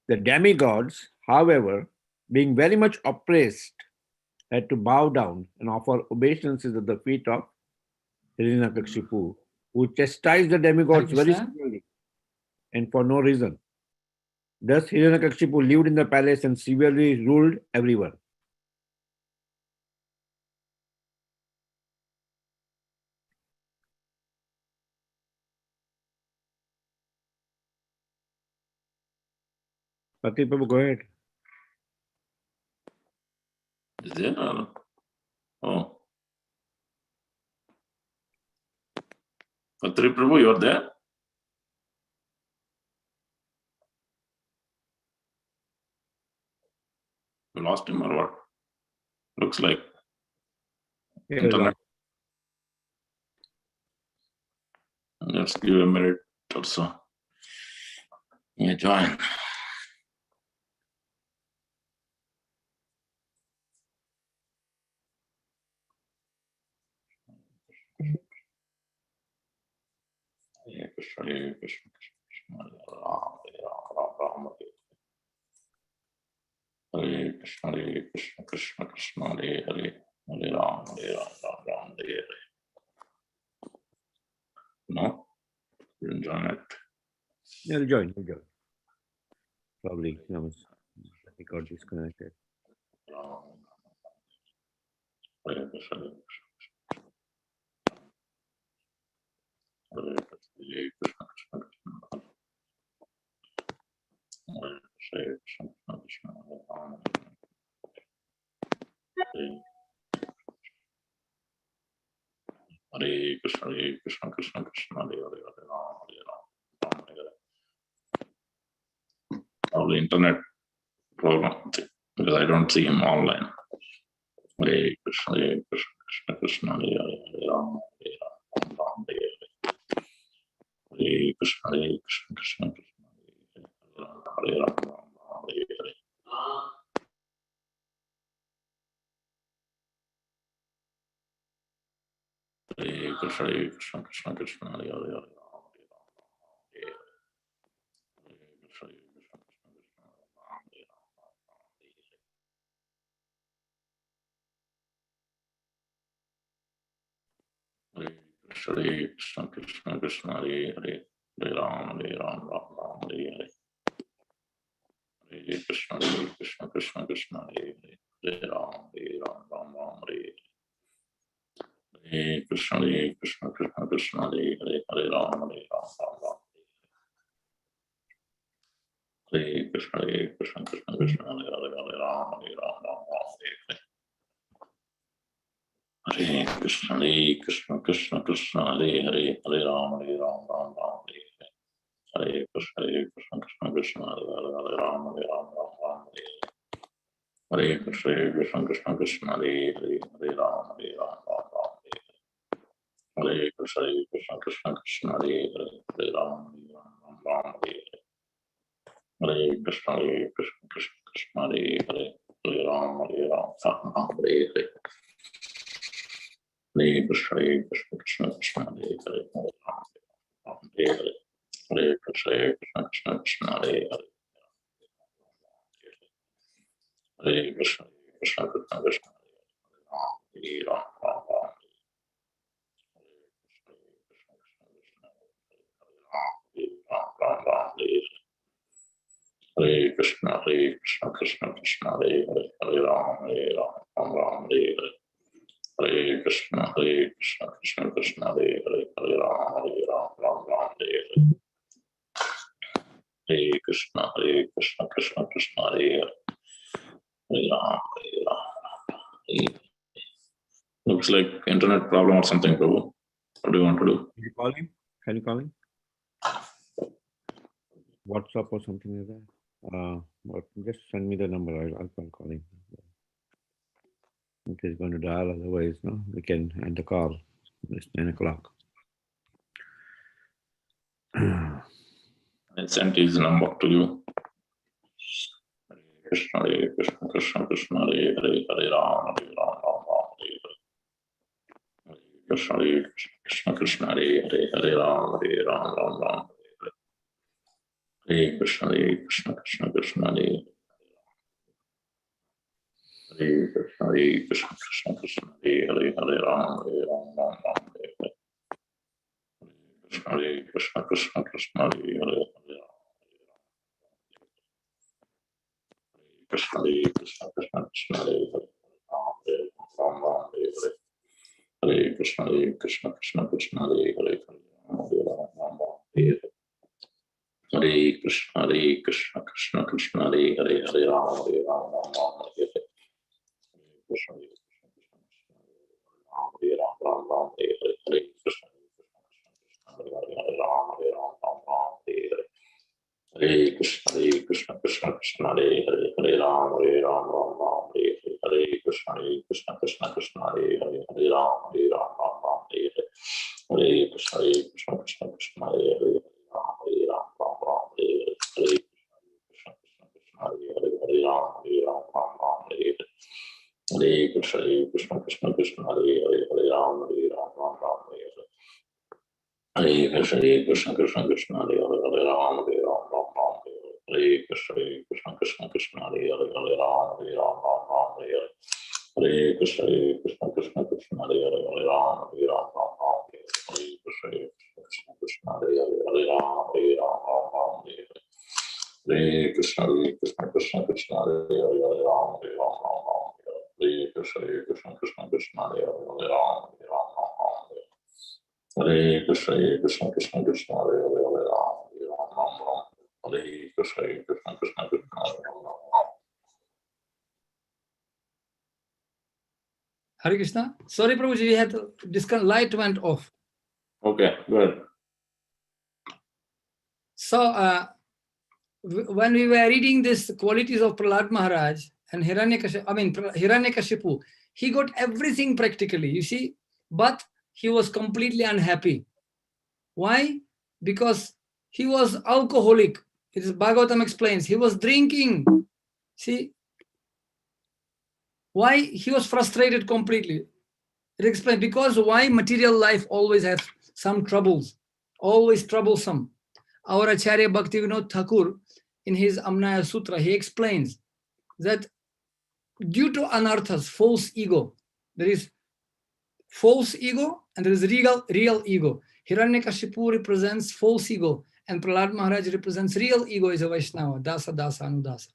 The demigods, however, being very much oppressed, had to bow down and offer obeisances at the feet of Hiranyakashipu, who chastised the demigods very Krishna. severely and for no reason. Thus, Hiranyakashipu lived in the palace and severely ruled everyone. Pati Prabhu, go ahead. Is there? Oh. Patri Prabhu, you are there? You lost him or what? Looks like Yeah, internet. Let's give a minute or so. Yeah, join. Hare Krishna, Hare Krishna, Krishna Krishna, Hare Ram, Hare Ram, Hare Krishna, Krishna Krishna, Hare Hare, Hare Ram, Ram Ram, Hare Hare. No? You didn't join it. Yeah, he'll join. Probably, he got disconnected. Hare Krishna, Hare Krishna, Hare Krishna, Krishna Krishna, Hare Krishna, Krishna Krishna, Hare Ram, Hare Krishna, Krishna Krishna, Hare Hare, Hare Ram, Ram Hare. Probably internet problem because I don't see him online. Hare Krishna, Krishna Krishna, Hare Hare, Hare Ram, Ram Hare Hare. Hare Krishna, Krishna Krishna, Hare Ram, Ram Hare Hare. Hare Krishna, Krishna Krishna, Hare Hare, Hare Ram, Hare Hare. Hare Krishna, Krishna Krishna, Hare Hare, Hare Ram, Ram Ram, Hare Hare. Hare Krishna, Krishna Krishna, Hare Hare, Hare Ram, Ram Ram, Hare Hare. Hare Krishna, Krishna Krishna, Hare Hare, Hare Ram, Ram Ram, Hare Krishna, Krishna Krishna, Hare Hare, Hare Ram, Ram Ram, Hare Krishna, Krishna Krishna, Hare Hare, Hare Ram, Ram Ram, Hare Krishna, Krishna Krishna, Hare Ram, Ram, Hare Krishna, Krishna Krishna, Hare Hare, Hare Ram, Ram, Hare Krishna, Krishna Krishna, Hare Hare, Hare Ram, Ram, Hare Krishna, Krishna Hare Hare, Hare Ram, Ram, Hare Hare. Hare Krishna, Krishna Krishna, Hare Hare, Hare Ram, Hare Hare. Hare Krishna, Krishna Krishna, Hare Hare. Hare Krishna, Krishna Krishna, Hare Ram, Ram, Ram Ram, Hare Krishna, Krishna Krishna, Hare Hare, Hare Ram, Ram Ram, Hare Krishna, Krishna Krishna, Hare Hare, Hare Ram, Ram Ram, Hare Krishna, Krishna Krishna, Hare Hare, Hare Ram, Hare. Looks like internet problem or something, Prabhu. What do you want to do? Can you call him? Can you call him? WhatsApp or something like that? But just send me the number. I'll call him. If he's going to dial, otherwise, no, we can end the call. It's 9 o'clock. I sent his number to you. Krishna, Krishna Krishna, Hare Hare, Hare Ram, Ram Ram, Hare Krishna, Krishna Hare Hare, Hare Ram, Ram Ram, Hare Krishna, Krishna Krishna, Hare Hare Krishna, Krishna Hare Hare, Hare Ram, Ram Ram, Hare Krishna, Krishna Hare Hare, Krishna Krishna Hare Hare, Ram Ram, Hare Krishna, Krishna Hare Hare, Ram Ram, Hare Krishna, Krishna Hare Hare, Hare Ram, Ram, Hare Krishna, Ram Ram, Hare Krishna, Hare Ram, Ram, Hare Krishna, Krishna Hare Hare, Hare Ram, Ram, Hare Krishna, Krishna Hare Hare, Hare Ram, Ram, Hare Krishna, Krishna Hare Hare, Hare Ram, Ram, Hare Krishna, Hare Ram, Ram, Hare Krishna, Krishna Hare Hare, Hare Ram, Ram, Hare Krishna, Krishna Hare Hare, Hare Ram, Ram, Hare Krishna, Krishna Hare Hare, Hare Ram, Ram, Hare Krishna, Krishna Hare Hare, Hare Ram, Ram, Hare Krishna, Krishna Hare Hare, Hare Ram, Ram, Hare Krishna, Krishna Hare Hare, Hare Ram, Hare Krishna, Krishna Hare Hare, Hare Ram, Hare Krishna, Krishna Hare Hare, Hare Ram, Hare Krishna, Krishna Hare Ram. Hare Krishna. Sorry, Prabhuji, we had to discuss. Light went off. Okay, good. So, when we were reading this qualities of Prahlad Maharaj and Hiranyakashipu, he got everything practically, you see, but he was completely unhappy. Why? Because he was alcoholic. It is Bhagavatam explains. He was drinking. See, why he was frustrated completely? It explains because why material life always has some troubles, always troublesome. Our Acharya Bhaktivinoda Thakur, in his Amnaya Sutra, he explains that due to anarthas, false ego, there is false ego and there is real ego. Hiranyakashipu represents false ego and Prahlad Maharaj represents real ego as a Vaishnava, Dasa, Dasa, Anudasa.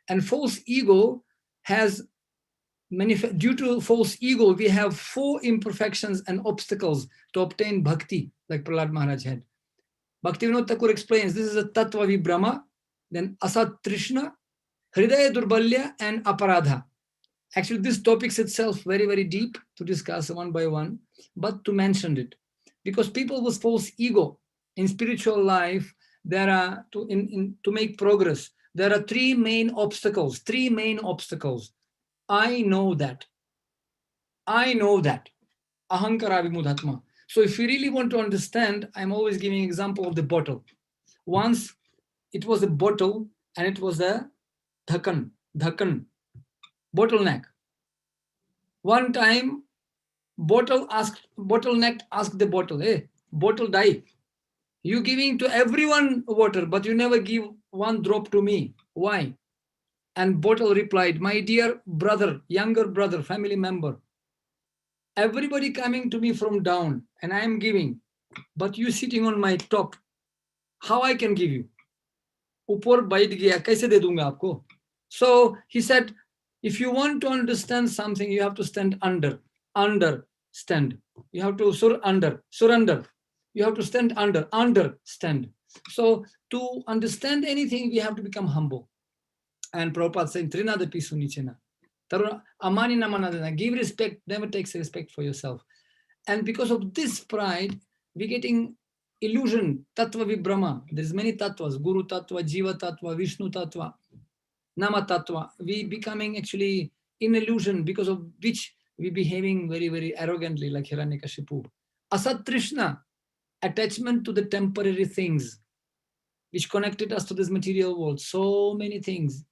And false ego has due to false ego, we have 4 imperfections and obstacles to obtain bhakti, like Prahlad Maharaj had. Bhaktivinoda Thakur explains this is a Tattva Vibrama, then Asat Trishna, Hridaya Durbalya, and Aparadha. Actually, this topic itself very, very deep to discuss one by one, but to mention it. Because people with false ego in spiritual life, there are, to make progress, there are 3 main obstacles, 3 main obstacles. I know that. I know that. Ahankara Vimudhatma. So if you really want to understand, I'm always giving an example of the bottle. Once it was a bottle and it was a dhakan, bottleneck. One time, bottleneck asked the bottle, hey, bottle die. You giving to everyone water, but you never give 1 drop to me. Why? And bottle replied, my dear brother, younger brother, family member, everybody coming to me from down and I am giving, but you sitting on my top. how I can give you? Upor bait gaya, kaise de dunga aapko? So he said, if you want to understand something, you have to stand understand. You have to surrender. You have to stand understand. So to understand anything, we have to become humble. And Prabhupada saying, Trinada pisu nichena. Amani namananda, give respect, never takes respect for yourself. And because of this pride, we're getting illusion, tattva vibrama. There's many tattvas, Guru tattva, Jiva tattva, Vishnu tattva, Nama tattva. We becoming actually in illusion, because of which we behaving very, very arrogantly like Hiranyakashipu. Asat Trishna, attachment to the temporary things, which connected us to this material world. So many things.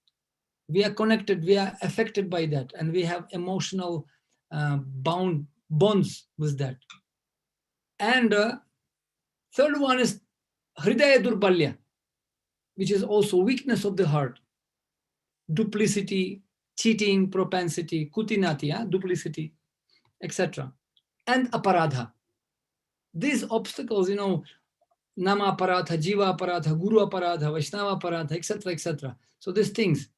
We are connected, we are affected by that, and we have emotional bonds with that. And third one is Hridaya Durbalya, which is also weakness of the heart. Duplicity, cheating, propensity, kutinati, duplicity, etc. And aparadha. These obstacles, nama aparadha, jiva aparadha, guru aparadha, vaishnava aparadha, etc., etc. So these things.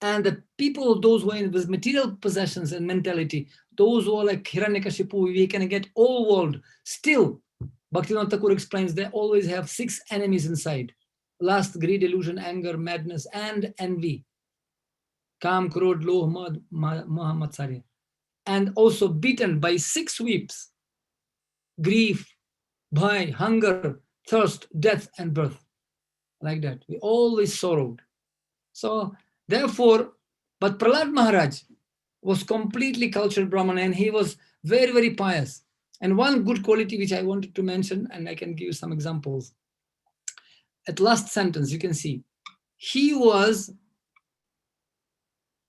And the people, those who are with material possessions and mentality, those who are like Hiranyakashipu, we can get all world. Still, Bhaktivinoda Thakur explains they always have 6 enemies inside. Lust, greed, illusion, anger, madness, and envy. Kam, Krodh, Loh, Moha, Matsarya. And also beaten by 6 whips. Grief, bhai, hunger, thirst, death, and birth. Like that. We always sorrowed. So, therefore, but Prahlad Maharaj was completely cultured Brahman, and he was very, very pious. And one good quality which I wanted to mention, and I can give you some examples. At last sentence, you can see, he was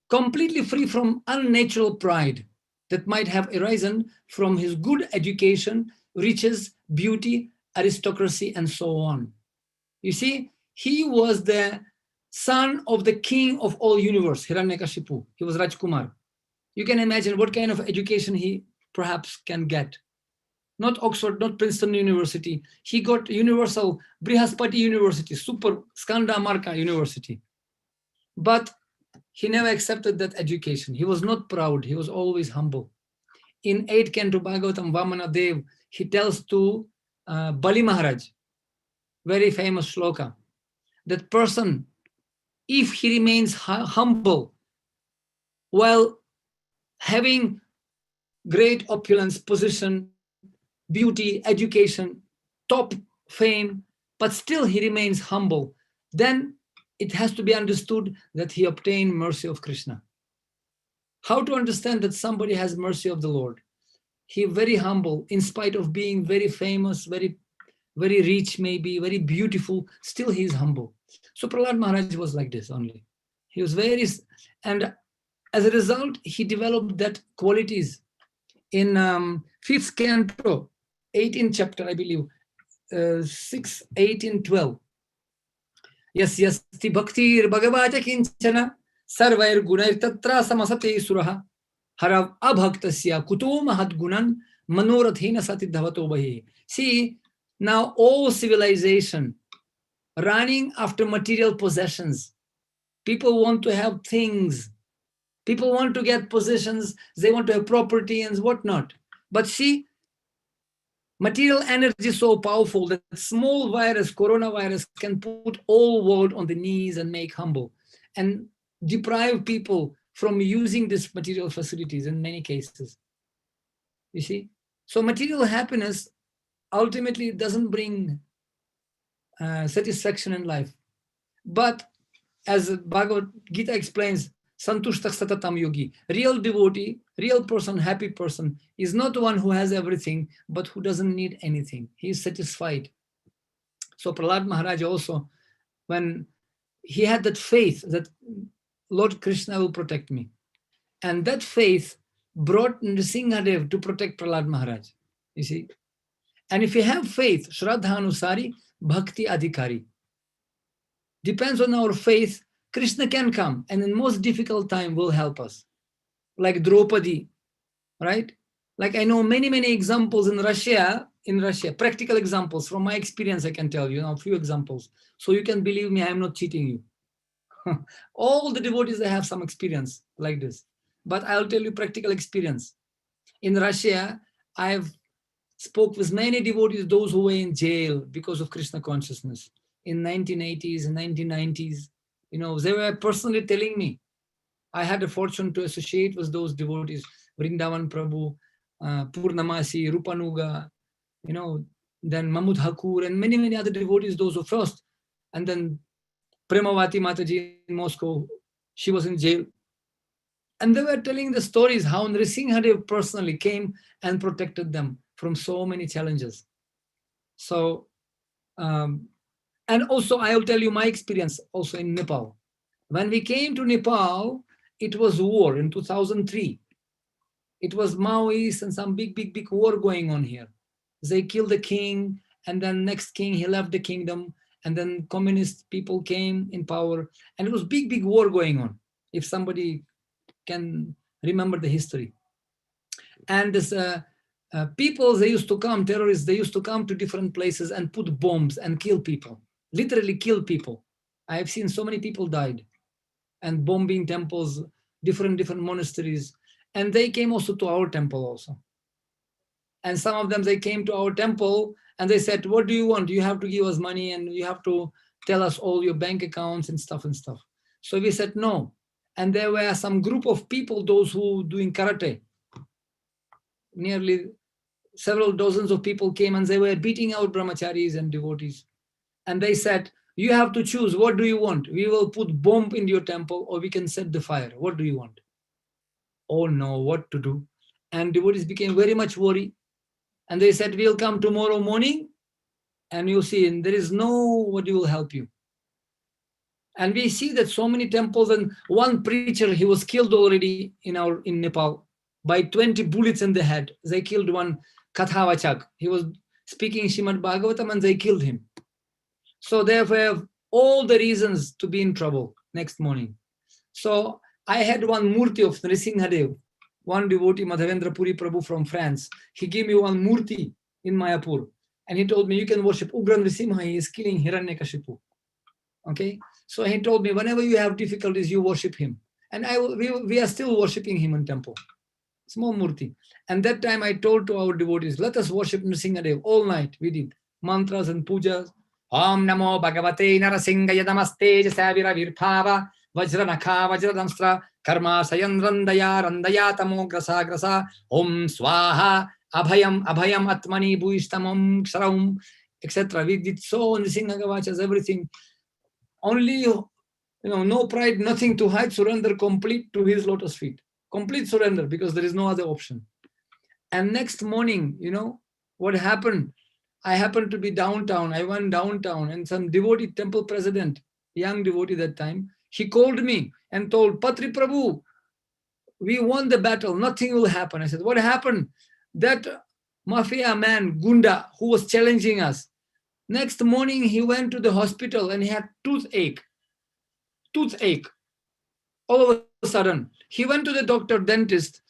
completely free from unnatural pride that might have arisen from his good education, riches, beauty, aristocracy, and so on. You see, he was the son of the king of all universe, Hiranyakashipu. He was Rajkumar. You can imagine what kind of education he perhaps can get. Not Oxford, not Princeton University. He got universal Brihaspati University, super Skanda Marka University. But he never accepted that education. He was not proud. He was always humble. In 8th Canto Bhagavatam, Vamana Dev, he tells to Bali Maharaj, very famous shloka, that person, if he remains humble while having great opulence, position, beauty, education, top fame, but still he remains humble, then it has to be understood that he obtained mercy of Krishna. How to understand that somebody has mercy of the Lord? He very humble, in spite of being very famous, very, very rich, maybe very beautiful, still he is humble. So Prahlad Maharaj was like this only. He was very, and as a result, he developed that qualities in 5th canto, 18th chapter, I believe, 6, 18, 12. Yasyasti bhaktir bhagavata kinchana sarvair gunair tatra samasate suraha harav abhaktasya kuto mahad gunan manorathena satidhavato bahi. See, now all civilization running after material possessions. People want to have things. People want to get positions. They want to have property and whatnot. But see, material energy is so powerful that small virus, coronavirus, can put all world on the knees and make humble and deprive people from using these material facilities in many cases. You see? So material happiness ultimately doesn't bring satisfaction in life. But as Bhagavad Gita explains, Santushtak Satatam Yogi, real devotee, real person, happy person is not one who has everything, but who doesn't need anything. He is satisfied. So Prahlad Maharaj also, when he had that faith that Lord Krishna will protect me, and that faith brought Nrsimhadev to protect Prahlad Maharaj, you see. And if you have faith, Shraddha Anusari, Bhakti Adhikari. Depends on our faith, Krishna can come and in most difficult time will help us. Like Draupadi, right? Like I know many, many examples in Russia in Russia, practical examples from my experience, I can tell you, a few examples. So you can believe me, I'm not cheating you. All the devotees, they have some experience like this. But I'll tell you practical experience. In Russia, I've spoke with many devotees, those who were in jail because of Krishna consciousness in 1980s and 1990s. They were personally telling me. I had a fortune to associate with those devotees, Vrindavan Prabhu, Purnamasi, Rupanuga, then Mahmud Hakur, and many, many other devotees, those who first. And then Premavati Mataji in Moscow, she was in jail. And they were telling the stories how Nrsimhadev personally came and protected them from so many challenges. So, and also I'll tell you my experience also in Nepal. When we came to Nepal, it was war in 2003. It was Maoists and some big war going on here. They killed the king, and then next king, he left the kingdom, and then communist people came in power, and it was big war going on, if somebody can remember the history. And this people, they used to come, terrorists, they used to come to different places and put bombs and kill people, literally kill people. I have seen so many people died, and bombing temples, different monasteries. And they came also to our temple also. And some of them, they came to our temple and they said, what do you want? You have to give us money and you have to tell us all your bank accounts and stuff. So we said no. And there were some group of people, those who doing karate. Nearly several dozens of people came and they were beating out brahmacharis and devotees. And they said, you have to choose, what do you want? We will put bomb in your temple or we can set the fire. What do you want? Oh no, what to do? And devotees became very much worried. And they said, we'll come tomorrow morning and you'll see, and there is nobody will help you. And we see that so many temples, and one preacher, he was killed already in Nepal by 20 bullets in the head. They killed one Kathavachak. He was speaking Srimad Bhagavatam and they killed him. So therefore, all the reasons to be in trouble next morning. So I had one murti of Nrsimhadev, one devotee, Madhavendra Puri Prabhu from France. He gave me one murti in Mayapur. And he told me, you can worship Ugra Nrisimha, he is killing Hiranyakashipu. Okay? So he told me, whenever you have difficulties, you worship him. And we are still worshiping him in temple. Small murti. And that time I told to our devotees, let us worship Nrsimhadev all night. We did mantras and pujas. Om Namo Bhagavate Narasingaya Namaste Jasavira Virphava Vajranakha Vajradamstra Karma Sayandrandaya Randaya Tamo Grasa Grasa Om Swaha Abhayam Atmani Bhuishtamam Ksharam, etc. We did so in the Singagavachas, everything. Only, no pride, nothing to hide, surrender complete to his lotus feet. Complete surrender, because there is no other option. And next morning, what happened? I happened to be downtown. I went downtown and some devotee, temple president, young devotee that time, he called me and told, Patri Prabhu, we won the battle. Nothing will happen. I said, what happened? That mafia man, Gunda, who was challenging us, next morning he went to the hospital and he had toothache. All of a sudden, he went to the doctor, dentist,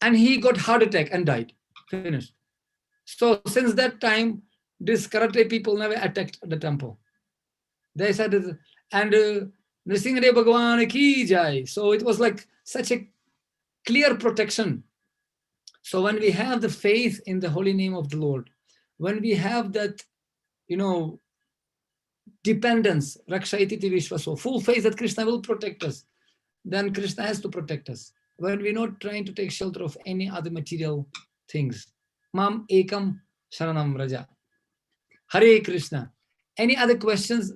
and he got heart attack and died. Finished. So since that time, these karate people never attacked the temple. They said, and Nrsimhadev Bhagavan ki jai. So it was like such a clear protection. So when we have the faith in the holy name of the Lord, when we have that, dependence, Raksha Ititi Vishwaso, full faith that Krishna will protect us, then Krishna has to protect us. When we're not trying to take shelter of any other material things. Mam ekam sharanam raja. Hare Krishna. Any other questions?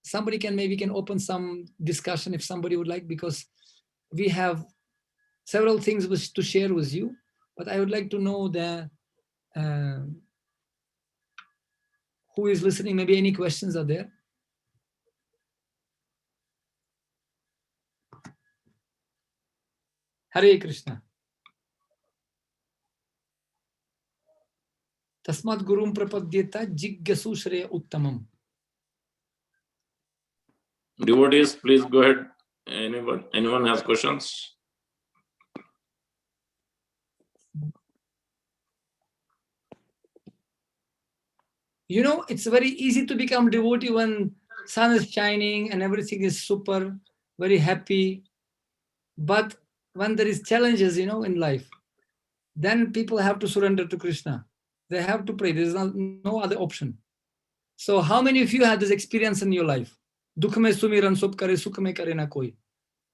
Somebody can open some discussion if somebody would like, because we have several things to share with you, but I would like to know who is listening. Maybe any questions are there? Hare Krishna. Tasmat gurum prapadyeta jigyasu shreya uttamam. Devotees, please go ahead. Anyone has questions? You know, it's very easy to become devotee when sun is shining and everything is super, very happy. But when there is challenges, you know, in life, then people have to surrender to Krishna. They have to pray. There is no other option. So how many of you had this experience in your life? दुख में सुमिरन सब करे, सुख में करे ना कोई.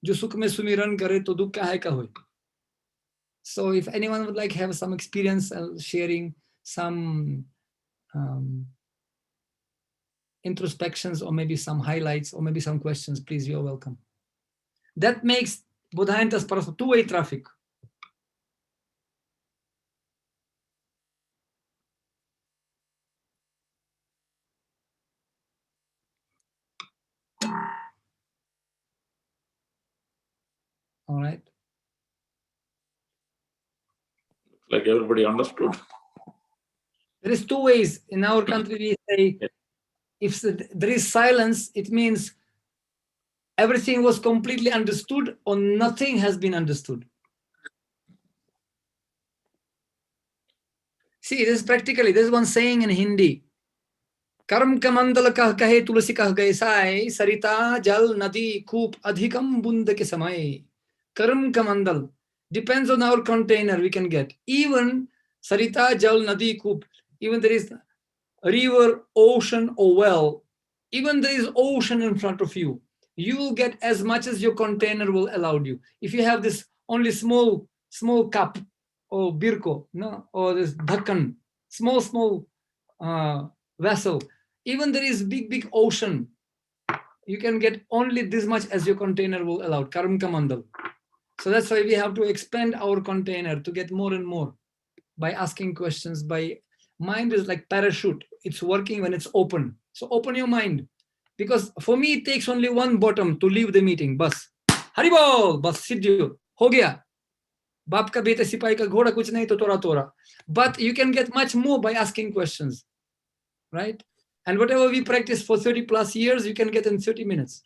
जो सुख में सुमिरन करे तो दुख काहे का होय. So if anyone would like have some experience sharing some introspections or maybe some highlights or maybe some questions, please, you're welcome. That makes Buddhayantas Parasma two-way traffic. All right. Like everybody understood. There is two ways. In our country, we say, if there is silence, it means everything was completely understood or nothing has been understood. See, this is practically, there's one saying in Hindi. Karm ka mandal kah kahe tulsi kah gaye sai, sarita jal nadi koop adhikam bund ke samay. Karm ka mandal depends on our container we can get. Even sarita jal nadi koop, even there is river, ocean or well, even there is ocean in front of you, you will get as much as your container will allow you. If you have this only small cup or birko, no, or this dhakkan, small vessel, even there is big ocean, you can get only this much as your container will allow. Karam kamandal. So that's why we have to expand our container to get more and more by asking questions. By mind is like parachute. It's working when it's open. So open your mind. Because for me, it takes only one bottom to leave the meeting. Bas. Haribol! Bas sidhu. Ho gaya. Baap ka beta sipai ka ghoda kuch nahi to tora. But you can get much more by asking questions. Right? And whatever we practice for 30 plus years, you can get in 30 minutes.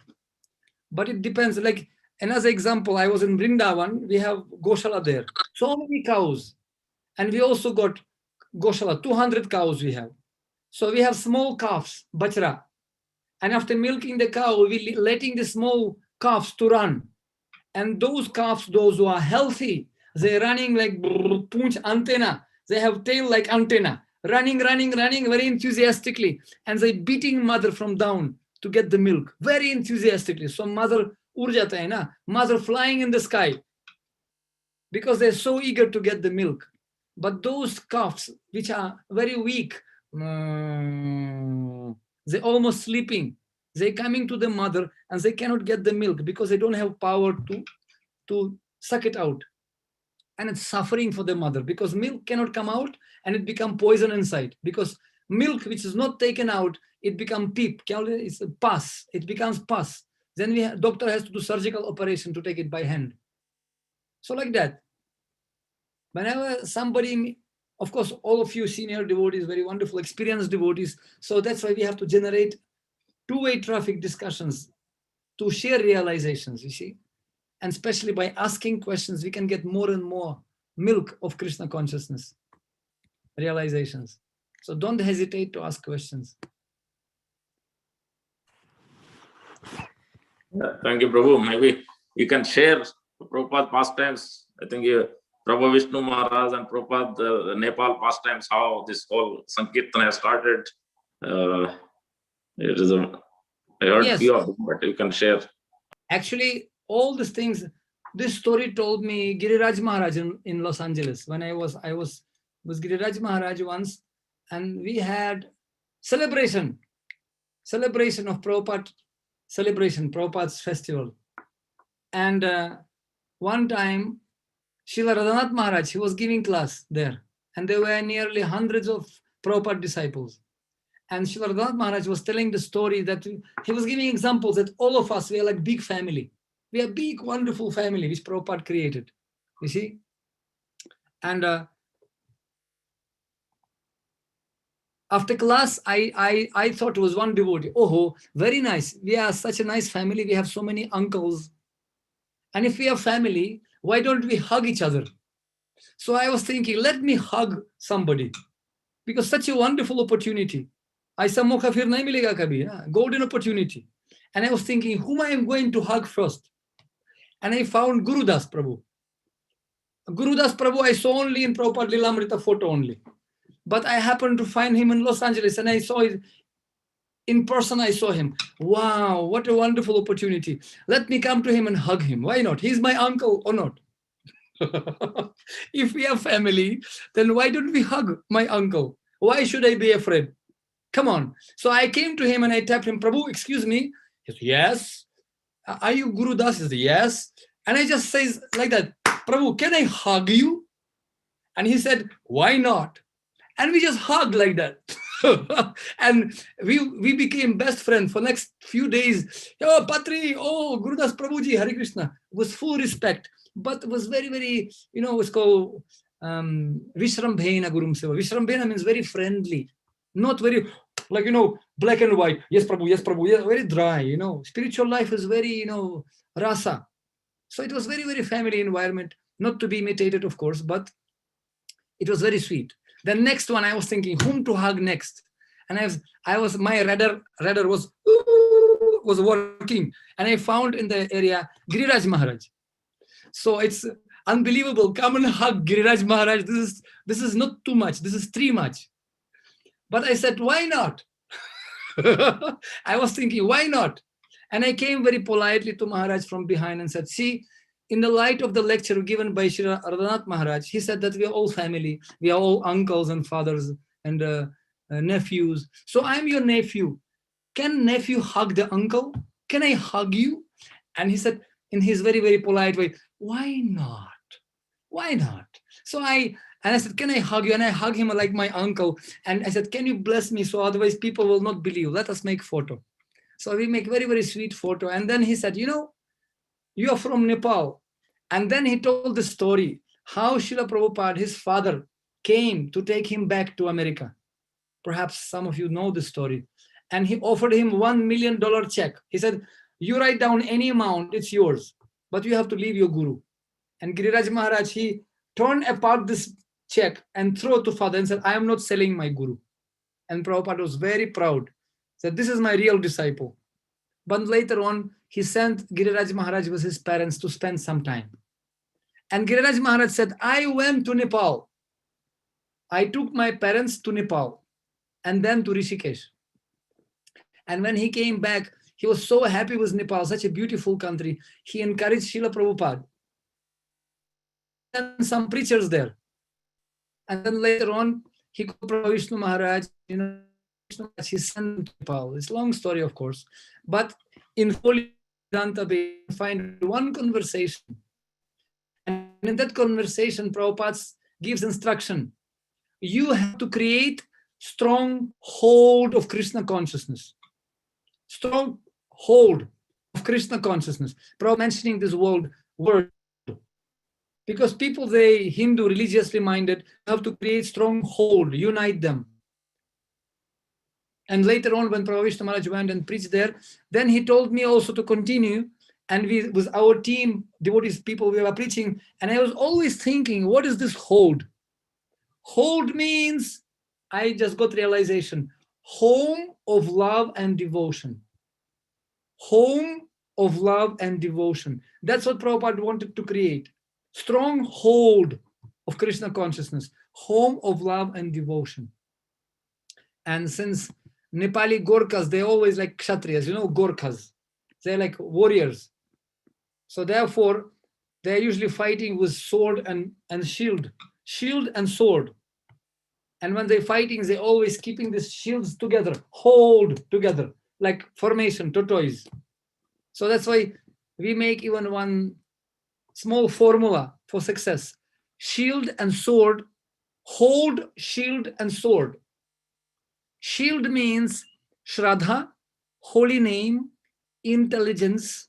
But it depends. Like another example, I was in Vrindavan. We have Goshala there. So many cows. And we also got Goshala, 200 cows we have. So we have small calves, bachra. And after milking the cow, we letting the small calves to run. And those calves, those who are healthy, they're running like punch antenna. They have tail like antenna. Running very enthusiastically. And they beating mother from down to get the milk. Very enthusiastically. So mother urjata hai na, mother flying in the sky. Because they're so eager to get the milk. But those calves, which are very weak, they're almost sleeping. They're coming to the mother and they cannot get the milk because they don't have power to suck it out. And it's suffering for the mother because milk cannot come out and it becomes poison inside. Because milk which is not taken out, it becomes peep. It's a pus. It becomes pus. Then doctor has to do surgical operation to take it by hand. So like that. Whenever somebody, of course, all of you senior devotees, very wonderful, experienced devotees. So that's why we have to generate two-way traffic discussions to share realizations, you see. And especially by asking questions, we can get more and more milk of Krishna consciousness, realizations. So don't hesitate to ask questions. Yeah, thank you, Prabhu. Maybe you can share Prabhupada pastimes. I think Prabhu Vishnu Maharaj and Prabhupada Nepal pastimes, how this whole Sankirtan has started. It is I heard few of them, but you can share. Actually, all these things, this story told me Giriraj Maharaj in Los Angeles. When I was with Giriraj Maharaj once, and we had celebration of Prabhupada, Prabhupada's festival. And one time, Srila Radhanath Maharaj, he was giving class there. And there were nearly hundreds of Prabhupada disciples. And Srila Radhanath Maharaj was telling the story that he was giving examples that all of us, we are like big family. We are a big, wonderful family which Prabhupada created. You see? And after class, I thought it was one devotee. Oh, very nice. We are such a nice family. We have so many uncles. And if we have family, why don't we hug each other? So I was thinking, let me hug somebody. Because such a wonderful opportunity. ऐसा मौका फिर नहीं मिलेगा कभी, golden opportunity. And I was thinking, whom I am going to hug first? And I found Gurudas Prabhu. Gurudas Prabhu I saw only in Prabhupada Lilamrita photo only. But I happened to find him in Los Angeles, and I saw it in person. I saw him. Wow, what a wonderful opportunity. Let me come to him and hug him. Why not? He's my uncle or not? If we have family, then why don't we hug my uncle? Why should I be afraid? Come on. So I came to him and I tapped him. Prabhu, excuse me. He said, yes. Are you Guru Das? He said, yes. And I just says like that, Prabhu, can I hug you? And he said, why not? And we just hugged like that. And we became best friends for next few days. Oh, Patri, oh, Gurudas Prabhuji, Hare Krishna. It was full respect, but it was very, very, it was called Vishrambhena Gurum Seva. Vishrambhena means very friendly, not very, like, black and white. Yes, Prabhu, yes, Prabhu. Yeah, very dry, Spiritual life is very, rasa. So it was very, very family environment, not to be imitated, of course, but it was very sweet. The next one, I was thinking whom to hug next, and my radar was working, and I found in the area Giriraj Maharaj. So it's unbelievable. Come and hug Giriraj Maharaj. This is not too much. This is too much. But I said, why not? I was thinking, why not? And I came very politely to Maharaj from behind and said, see, in the light of the lecture given by Shri Ardhanath Maharaj, he said that we are all family, we are all uncles and fathers and nephews. So I'm your nephew. Can nephew hug the uncle? Can I hug you? And he said in his very, very polite way, why not? Why not? So I said, can I hug you? And I hug him like my uncle. And I said, can you bless me? So otherwise people will not believe. Let us make photo. So we make very, very sweet photo. And then he said, you are from Nepal. And then he told the story, how Srila Prabhupada, his father, came to take him back to America. Perhaps some of you know the story. And he offered him $1 million check. He said, you write down any amount, it's yours, but you have to leave your guru. And Giriraj Maharaj, he torn apart this check and threw it to father and said, I am not selling my guru. And Prabhupada was very proud. Said, this is my real disciple. But later on, he sent Giriraj Maharaj with his parents to spend some time. And Giriraj Maharaj said, I went to Nepal. I took my parents to Nepal and then to Rishikesh. And when he came back, he was so happy with Nepal, such a beautiful country. He encouraged Srila Prabhupada and some preachers there. And then later on, he called Prabhu Vishnu Maharaj, he sent to Nepal. It's a long story, of course. But in Holy Vedanta, we find one conversation. And in that conversation, Prabhupada gives instruction. You have to create strong hold of Krishna consciousness. Strong hold of Krishna consciousness. Prabhupada mentioning this word. Because people, they Hindu, religiously minded, have to create strong hold, unite them. And later on, when Prabhu Vishnu Maharaj went and preached there, then he told me also to continue. And we, with our team, devotees, people, we were preaching. And I was always thinking, what is this hold? Hold means, I just got realization, home of love and devotion. Home of love and devotion. That's what Prabhupada wanted to create. Strong hold of Krishna consciousness. Home of love and devotion. And since Nepali Gorkhas, they're always like Kshatriyas, Gorkhas. They're like warriors. So therefore, they're usually fighting with sword and shield. Shield and sword. And when they're fighting, they're always keeping these shields together, hold together, like formation, tortoise. So that's why we make even one small formula for success. Shield and sword, hold, shield, and sword. Shield means Shraddha, holy name, intelligence,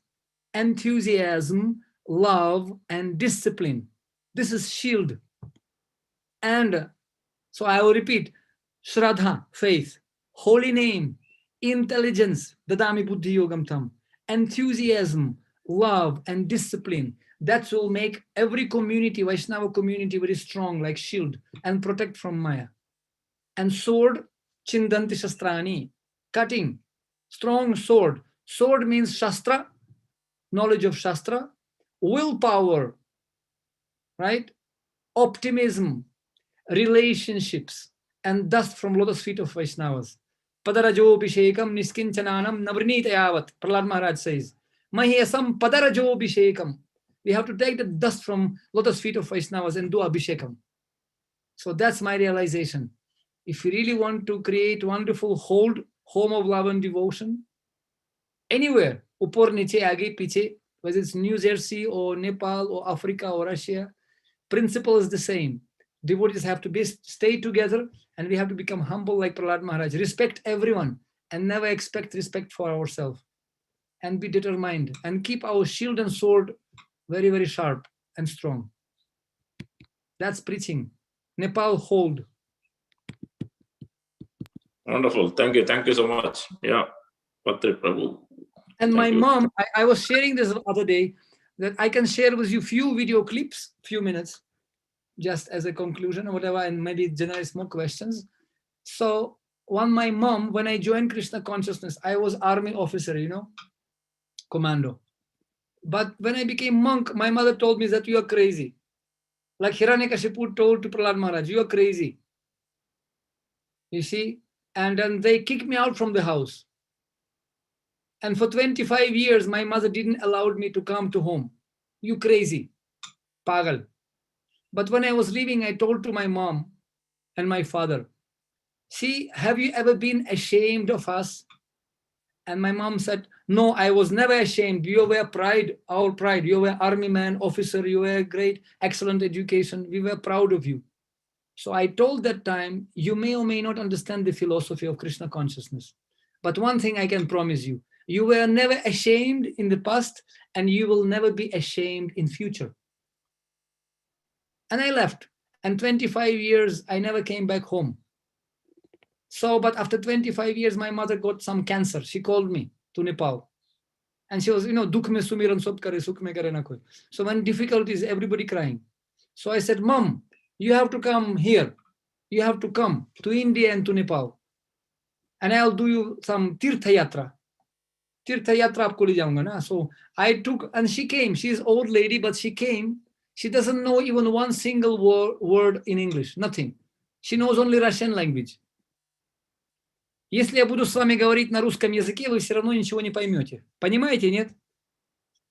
enthusiasm, love, and discipline. This is shield. And so I will repeat, Shraddha, faith, holy name, intelligence, Dadami Buddhi Yogam Tam, enthusiasm, love, and discipline. That will make every community, Vaishnava community, very strong, like shield, and protect from Maya. And sword, Chindanti shastrani, cutting, strong sword. Sword means shastra, knowledge of shastra, willpower, right? Optimism, relationships, and dust from lotus feet of Vaishnavas. Padarajobhishekam niskinchananam navrinitayavat, Prahlad Maharaj says. Mahyasam padarajobhishekam. We have to take the dust from lotus feet of Vaishnavas and do abhishekam. So that's my realization. If you really want to create wonderful home of love and devotion, anywhere, upor niche, age, piche, whether it's New Jersey or Nepal or Africa or Russia, principle is the same. Devotees have to stay together, and we have to become humble like Prahlad Maharaj. Respect everyone and never expect respect for ourselves. And be determined and keep our shield and sword very, very sharp and strong. That's preaching. Nepal, hold. Wonderful. Thank you so much. Yeah, Patri Prabhu. And my mom, I was sharing this the other day, that I can share with you few video clips, few minutes, just as a conclusion or whatever, and maybe generate more questions. So my mom, when I joined Krishna consciousness, I was army officer, commando. But when I became monk, my mother told me that you are crazy. Like Hiranyakashipu told to Prahlad Maharaj, you are crazy. You see? And then they kicked me out from the house. And for 25 years, my mother didn't allow me to come to home. You crazy, pagal. But when I was leaving, I told to my mom and my father, see, have you ever been ashamed of us? And my mom said, no, I was never ashamed. You were pride, our pride. You were army man, officer. You were great, excellent education. We were proud of you. So I told that time, you may or may not understand the philosophy of Krishna consciousness. But one thing I can promise you, you were never ashamed in the past, and you will never be ashamed in future. And I left. And 25 years, I never came back home. So, but after 25 years, my mother got some cancer. She called me to Nepal. And she was, dukh mein sumiran sab kare, sukh mein kare na koi. So when difficulties, everybody crying. So I said, Mom, you have to come here. You have to come to India and to Nepal. And I'll do you some tirtha yatra. Tirtha yatra aapko le jaunga na. So I took, and she came. She's old lady, but she came. She doesn't know even one single word in English, nothing. She knows only Russian language. Если я буду с вами говорить на русском языке, вы все равно ничего не поймете. Понимаете, нет?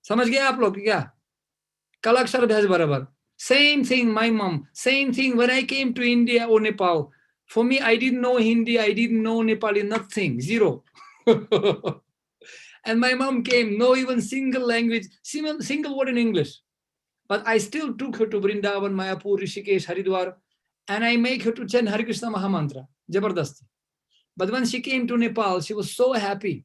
समझ गए आप लोग क्या? Kalakshar bhas barabar. Same thing, my mom. Same thing when I came to India or Nepal. For me, I didn't know Hindi, I didn't know Nepali, nothing, zero. And my mom came, no even single language, single word in English. But I still took her to Vrindavan, Mayapur, Rishikesh, Haridwar, and I make her to chant Hare Krishna Mahamantra. Jabardasti. But when she came to Nepal, she was so happy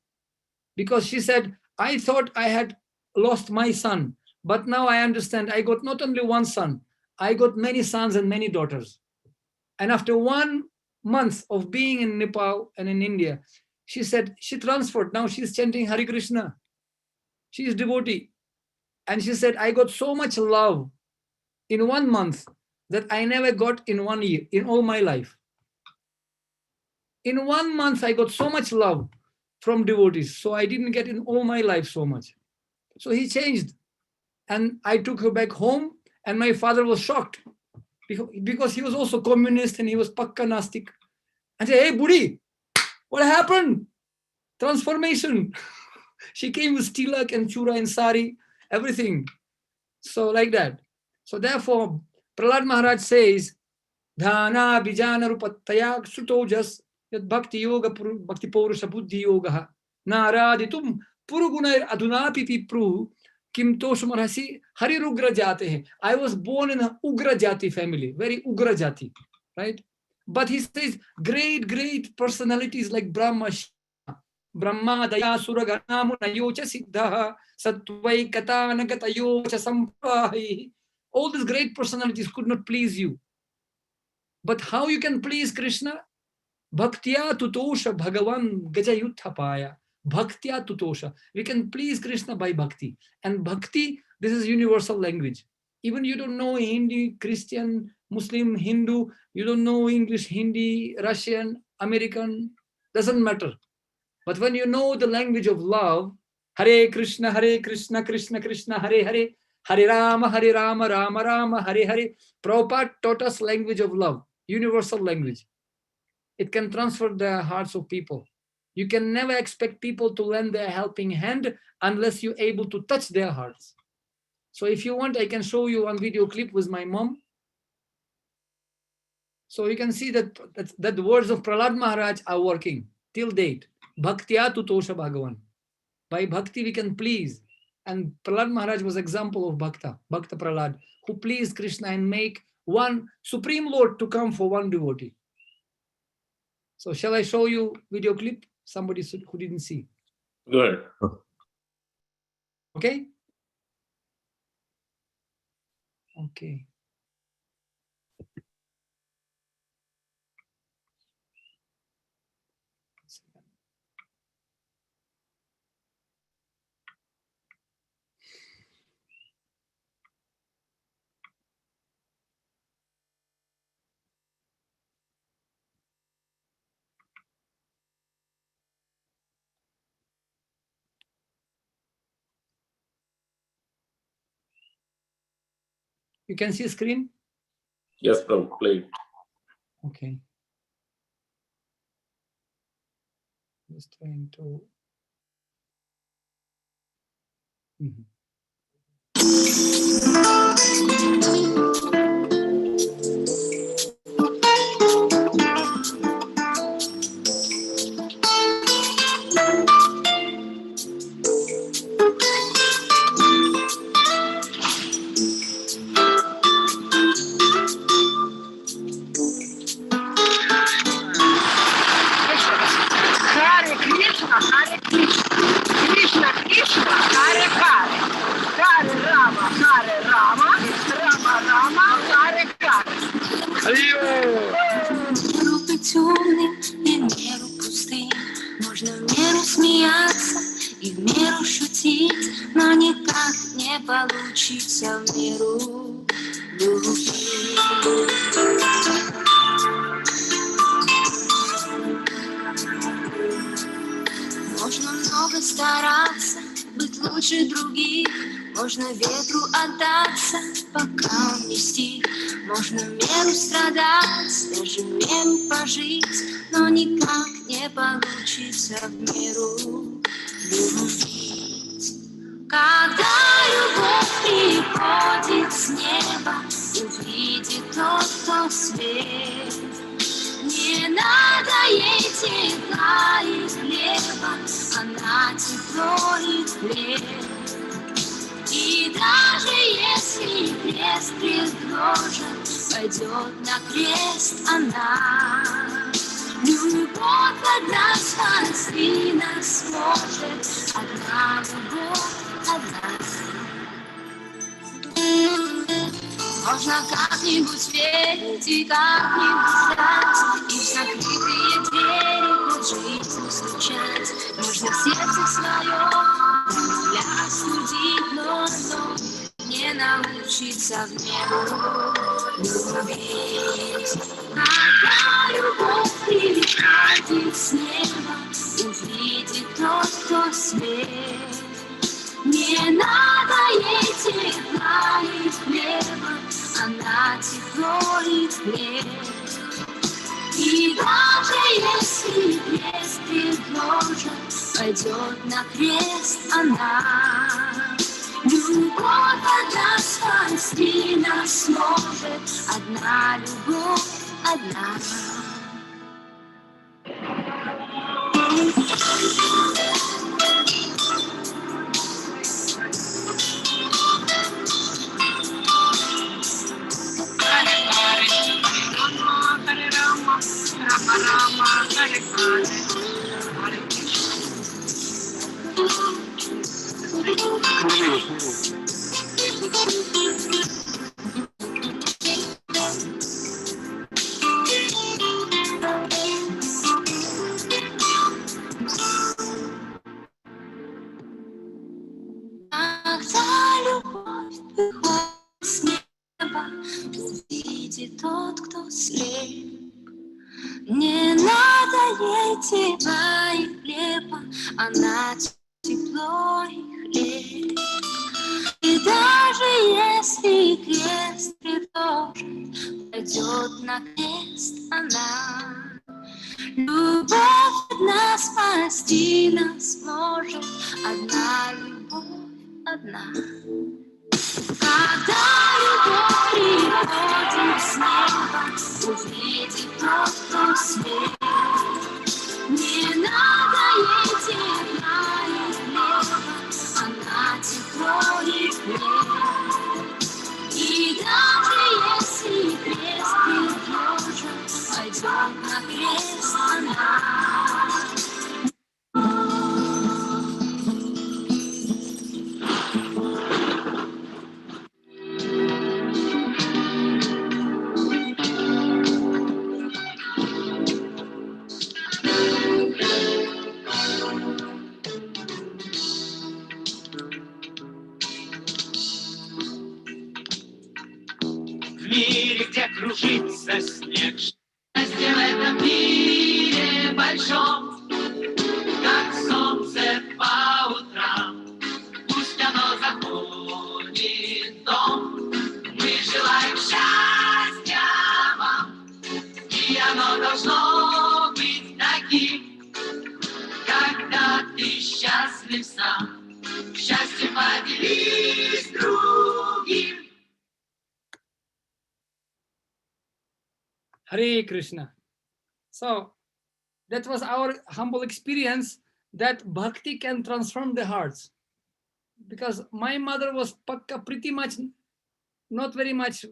because she said, I thought I had lost my son, but now I understand I got not only one son, I got many sons and many daughters. And after 1 month of being in Nepal and in India, she said she transferred. Now she's chanting Hare Krishna. She is devotee. And she said, I got so much love in 1 month that I never got in 1 year, in all my life. In 1 month, I got so much love from devotees. So I didn't get in all my life so much. So he changed. And I took her back home. And my father was shocked because he was also communist and he was pakka nastik. I said, hey, Budi, what happened? Transformation. She came with tilak and chura and sari, everything. So like that. So therefore, Prahlad Maharaj says, Dhana bijana rupattaya sutojas yad bhakti yoga bhakti paurusha buddhi yoga naraditum purugunair adunapi pipru kim toshmarasi harirugra jate hai. I was born in an Ugra Jati family, very Ugra Jati, right? But he says great personalities like Brahma, Brahma Daya Suraganamu Nayocha Siddha Satvai Katanagata Yocha Sampahi. All these great personalities could not please you. But how you can please Krishna? Bhaktya tutosha Bhagavan Gajayuthapaya. Bhaktya tutosha. We can please Krishna by bhakti. And bhakti, this is universal language. Even you don't know Hindi, Christian, Muslim, Hindu, you don't know English, Hindi, Russian, American, doesn't matter. But when you know the language of love, Hare Krishna, Krishna Krishna, Hare Hare, Hare Rama, Rama Rama, Hare Hare. Prabhupada taught us language of love, universal language. It can transfer the hearts of people. You can never expect people to lend their helping hand unless you're able to touch their hearts. So if you want, I can show you one video clip with my mom. So you can see that the words of Prahlad Maharaj are working till date. Bhaktya tutosha Bhagavan. By bhakti we can please. And Prahlad Maharaj was example of Bhakta Prahlad, who pleased Krishna and make one Supreme Lord to come for one devotee. So shall I show you video clip? Somebody who didn't see. Good. Okay? Okay. You can see screen? Yes, Prabhu, play. Okay. Just trying to. Hare Krishna, Krishna Krishna, Hare Hare, Hare Rama, Rama Rama, Hare Hare. Руку темным и в меру пустым, можно в меру смеяться и в меру шутить, но никак не получится в меру любви. Можно много стараться, быть лучше других, можно ветру отдаться, пока он не стих. Можно в меру страдать, даже в меру пожить, но никак не получится в меру любить. Когда любовь приходит с неба, увидит тот, кто свет. Не надо ей тепла и хлеба, она тепло и хлеб. И даже если крест предложен, пойдет на крест она. Любовь одна спасти нас может, одна любовь, одна. Можно как-нибудь верить и как-нибудь ждать, и в закрытые двери под жизнь стучать. Можно в сердце своем взгляд судить, но не научиться в меру любить. Когда любовь приходит с неба, увидит тот, кто свет. Не надо ей тепла и хлеба, она тепло и хлеб. И даже если крест предложен, пойдет на крест она. Любовь одна спасти нас может, одна любовь, одна. Rama Rama, Hare Hare, Hare Krishna. тепла и хлеба, она тепло и хлеб. И даже если крест предложит, пойдет на крест она. Любовь одна спасти нас может, одна любовь, одна. Когда любовь приходит с неба, увидит тот, кто смеет. Не надо ей тепла и хлеба, она тепло и хлеб. И даже если крест предложит, пойдет на крест она. В мире, где кружится снег, счастье в этом мире большом, как солнце по утрам, пусть оно заходит в дом. Мы желаем счастья вам, и оно должно быть таким, когда ты счастлив сам, счастье поделись с другим. Hare Krishna. So that was our humble experience that bhakti can transform the hearts. Because my mother was pretty much not very much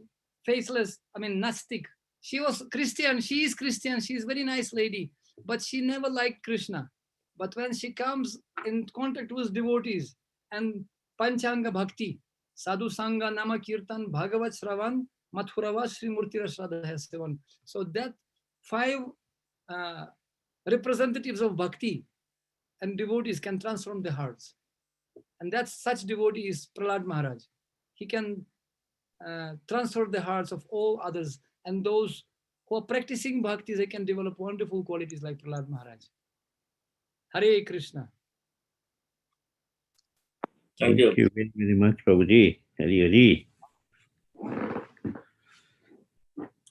faithless, I mean Nastik. She was Christian, she is Christian, she is a very nice lady, but she never liked Krishna. But when she comes in contact with devotees and Panchanga Bhakti, Sadhu Sangha, Nama Kirtan, Bhagavat Shravan, Mathurava, Sri Murti Rashradha Sevan. So that 5 representatives of Bhakti and devotees can transform the hearts. And that's such devotee is Prahlad Maharaj. He can transfer the hearts of all others. And those who are practicing bhakti, they can develop wonderful qualities like Prahlad Maharaj. Hare Krishna. Thank you. Thank you very, very much, Prabhuji. Hari Hari.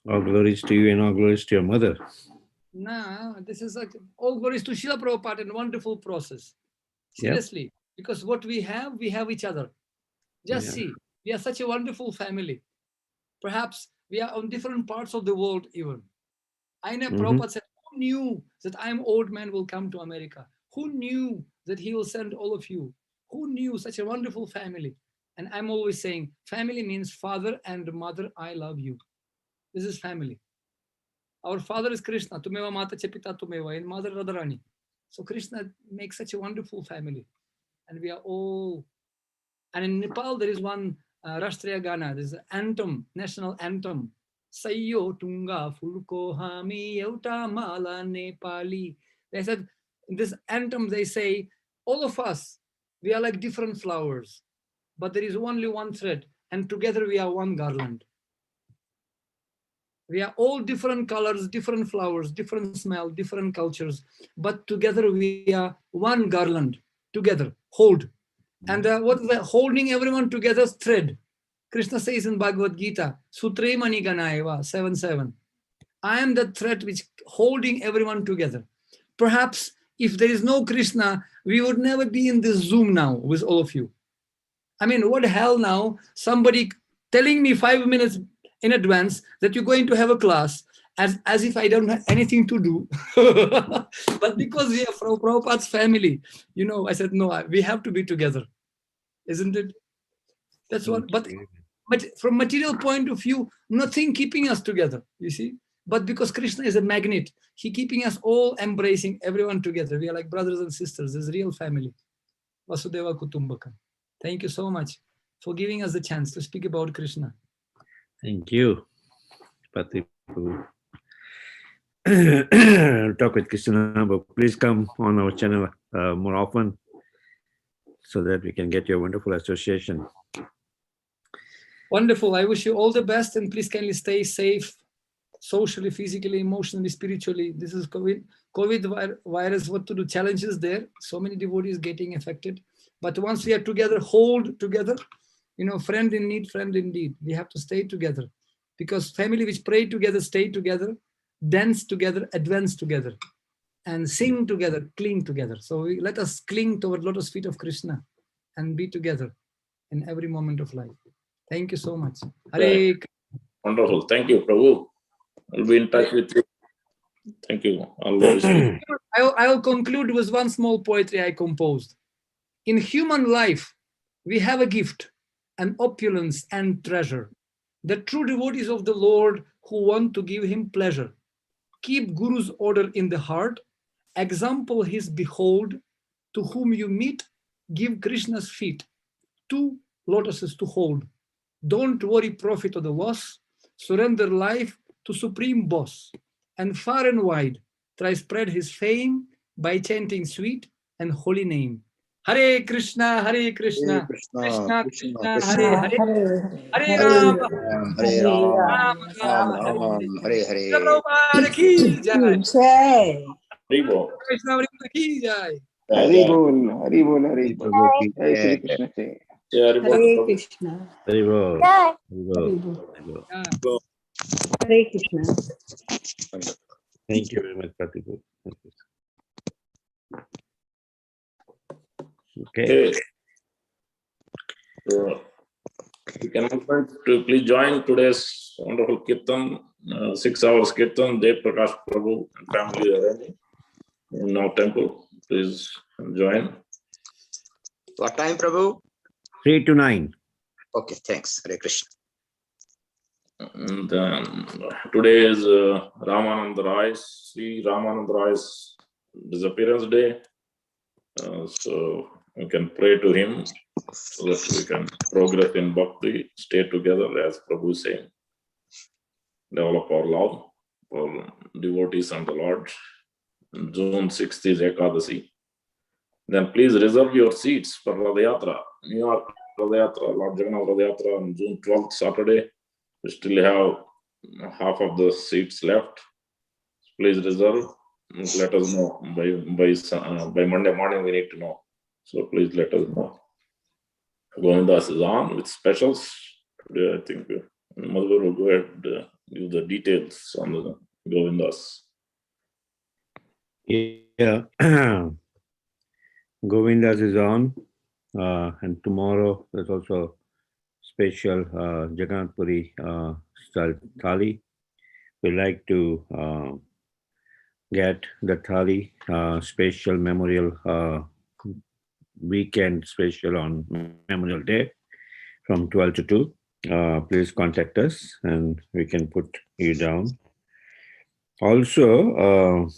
All glories to you and all glories to your mother. Nah, this is like all glories to Srila Prabhupada and wonderful process. Seriously, yep. Because what we have each other. Just see, we are such a wonderful family. Perhaps we are on different parts of the world even. I know Prabhupada said, who knew that I'm old man will come to America? Who knew that he will send all of you? Who knew such a wonderful family? And I'm always saying, family means father and mother, I love you. This is family. Our father is Krishna, Tumeva Mata Chapita Tumeva, and mother Radharani. So Krishna makes such a wonderful family. And we are all, and in Nepal, there is one Rashtriya Gana, there's an anthem, national anthem. Sayo Tunga Fulko Hami Yauta Mala Nepali. They said, in this anthem, they say, all of us, we are like different flowers, but there is only one thread, and together we are one garland. We are all different colors, different flowers, different smell, different cultures, but together we are one garland, together, hold. And what is that? Holding everyone together, thread. Krishna says in Bhagavad Gita, Sutre Mani Ganayava, 7:7. I am the thread which holding everyone together. Perhaps if there is no Krishna, we would never be in this Zoom now with all of you. I mean, what hell now? Somebody telling me 5 minutes in advance that you're going to have a class as if I don't have anything to do. But because we are from Prabhupada's family, you know, I said, no, we have to be together. Isn't it? That's what, but from material point of view, nothing keeping us together, you see. But because Krishna is a magnet, he keeping us all embracing everyone together. We are like brothers and sisters. This is real family. Vasudeva Kutumbakam. Thank you so much for giving us the chance to speak about Krishna. Thank you, Pati Prabhu. Talk with Krishna, but please come on our channel more often so that we can get your wonderful association. Wonderful. I wish you all the best, and please kindly stay safe socially, physically, emotionally, spiritually. This is COVID virus, what to do, challenges there. So many devotees getting affected. But once we are together, hold together, friend in need, friend indeed. We have to stay together, because family which pray together, stay together, dance together, advance together, and sing together, cling together. So let us cling toward lotus feet of Krishna and be together in every moment of life. Thank you so much. Hare Krishna. Wonderful. Thank you, Prabhu. I'll be in touch with you. Thank you. I will conclude with one small poetry I composed. In human life, we have a gift, an opulence and treasure. The true devotees of the Lord who want to give him pleasure. Keep Guru's order in the heart, example his behold, to whom you meet, give Krishna's feet, 2 lotuses to hold. Don't worry profit or the loss, surrender life to Supreme Boss, and far and wide, try spread his fame by chanting sweet and holy name. Hare Krishna, Hare Krishna, Krishna Krishna, Hare Hare, Hare Rama, Hare Ram, Rama Ram Ram, Hare Hare. Prabhupada ki jai. Jai. Haribo. Krishna ki jai. Hari Bol, Hari Bol, Hari Bol. Prabhu ki Jai jai. Shri Krishna Jai. Hare Krishna. Very well. Jai. Very well. Hare Bol. Very well. Hare Krishna. Thank you very much, Prabhu. Thank you. Okay. Okay. So, you can please join today's wonderful Kirtan, 6 hours Kirtan, Dev Prakash Prabhu and family arranging in our temple. Please join. What time, Prabhu? 3 to 9. Okay, thanks. Hare Krishna. And today is Ramananda Rai's, Sri Ramananda Rai's disappearance day. So we can pray to him so that we can progress in bhakti, stay together as Prabhu is saying, develop our love for devotees and the Lord. June 6th is Ekadasi. Then please reserve your seats for Radhayatra, New York Radhayatra, Lord Jagannath Radhayatra on June 12th, Saturday. We still have half of the seats left. Please reserve. Let us know by Monday morning. We need to know. So please let us know. Govindas is on with specials today. I think Madhur will go ahead and give the details on the Govindas. Yeah. Govindas is on. And tomorrow there's also special Jagannath Puri style thali. We like to get the thali special memorial weekend special on Memorial Day from 12 to 2. Please contact us and we can put you down. Also,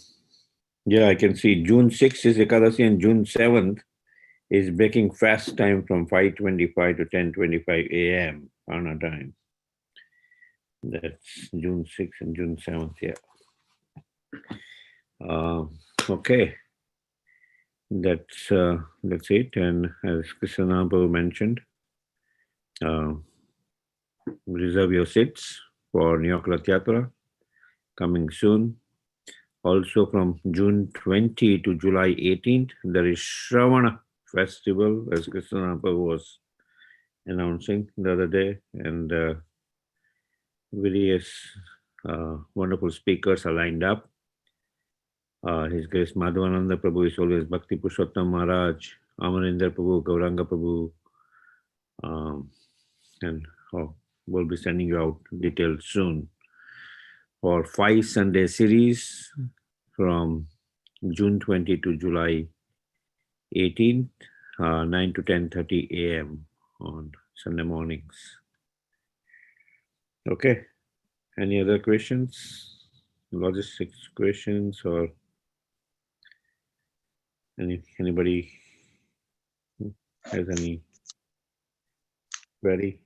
yeah, I can see June 6th is Ekadasi and June 7th is breaking fast time from 5:25 to 10:25 a.m. on our time. That's June 6th and June 7th, yeah. Okay. That's it. And as Krishna Prabhu mentioned, reserve your seats for New York Rath Yatra coming soon. Also from June 20 to July 18th, there is Shravana Festival, as Krishna Prabhu was announcing the other day, and various wonderful speakers are lined up. His Grace Madhavananda Prabhu is always Bhakti Purushottam Maharaj, Amarendra Prabhu, Gauranga Prabhu, and we'll be sending you out details soon. For 5 Sunday series from June 20 to July 18th, 9 to 10:30 a.m. on Sunday mornings. Okay. Any other questions? Logistics questions or anybody has any query?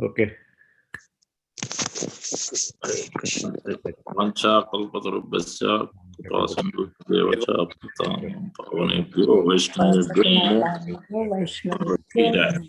Okay. Vancha kalpatarubhasya kripasindhu devacha pavanebhyo vaishnavebhyo Vaishnava.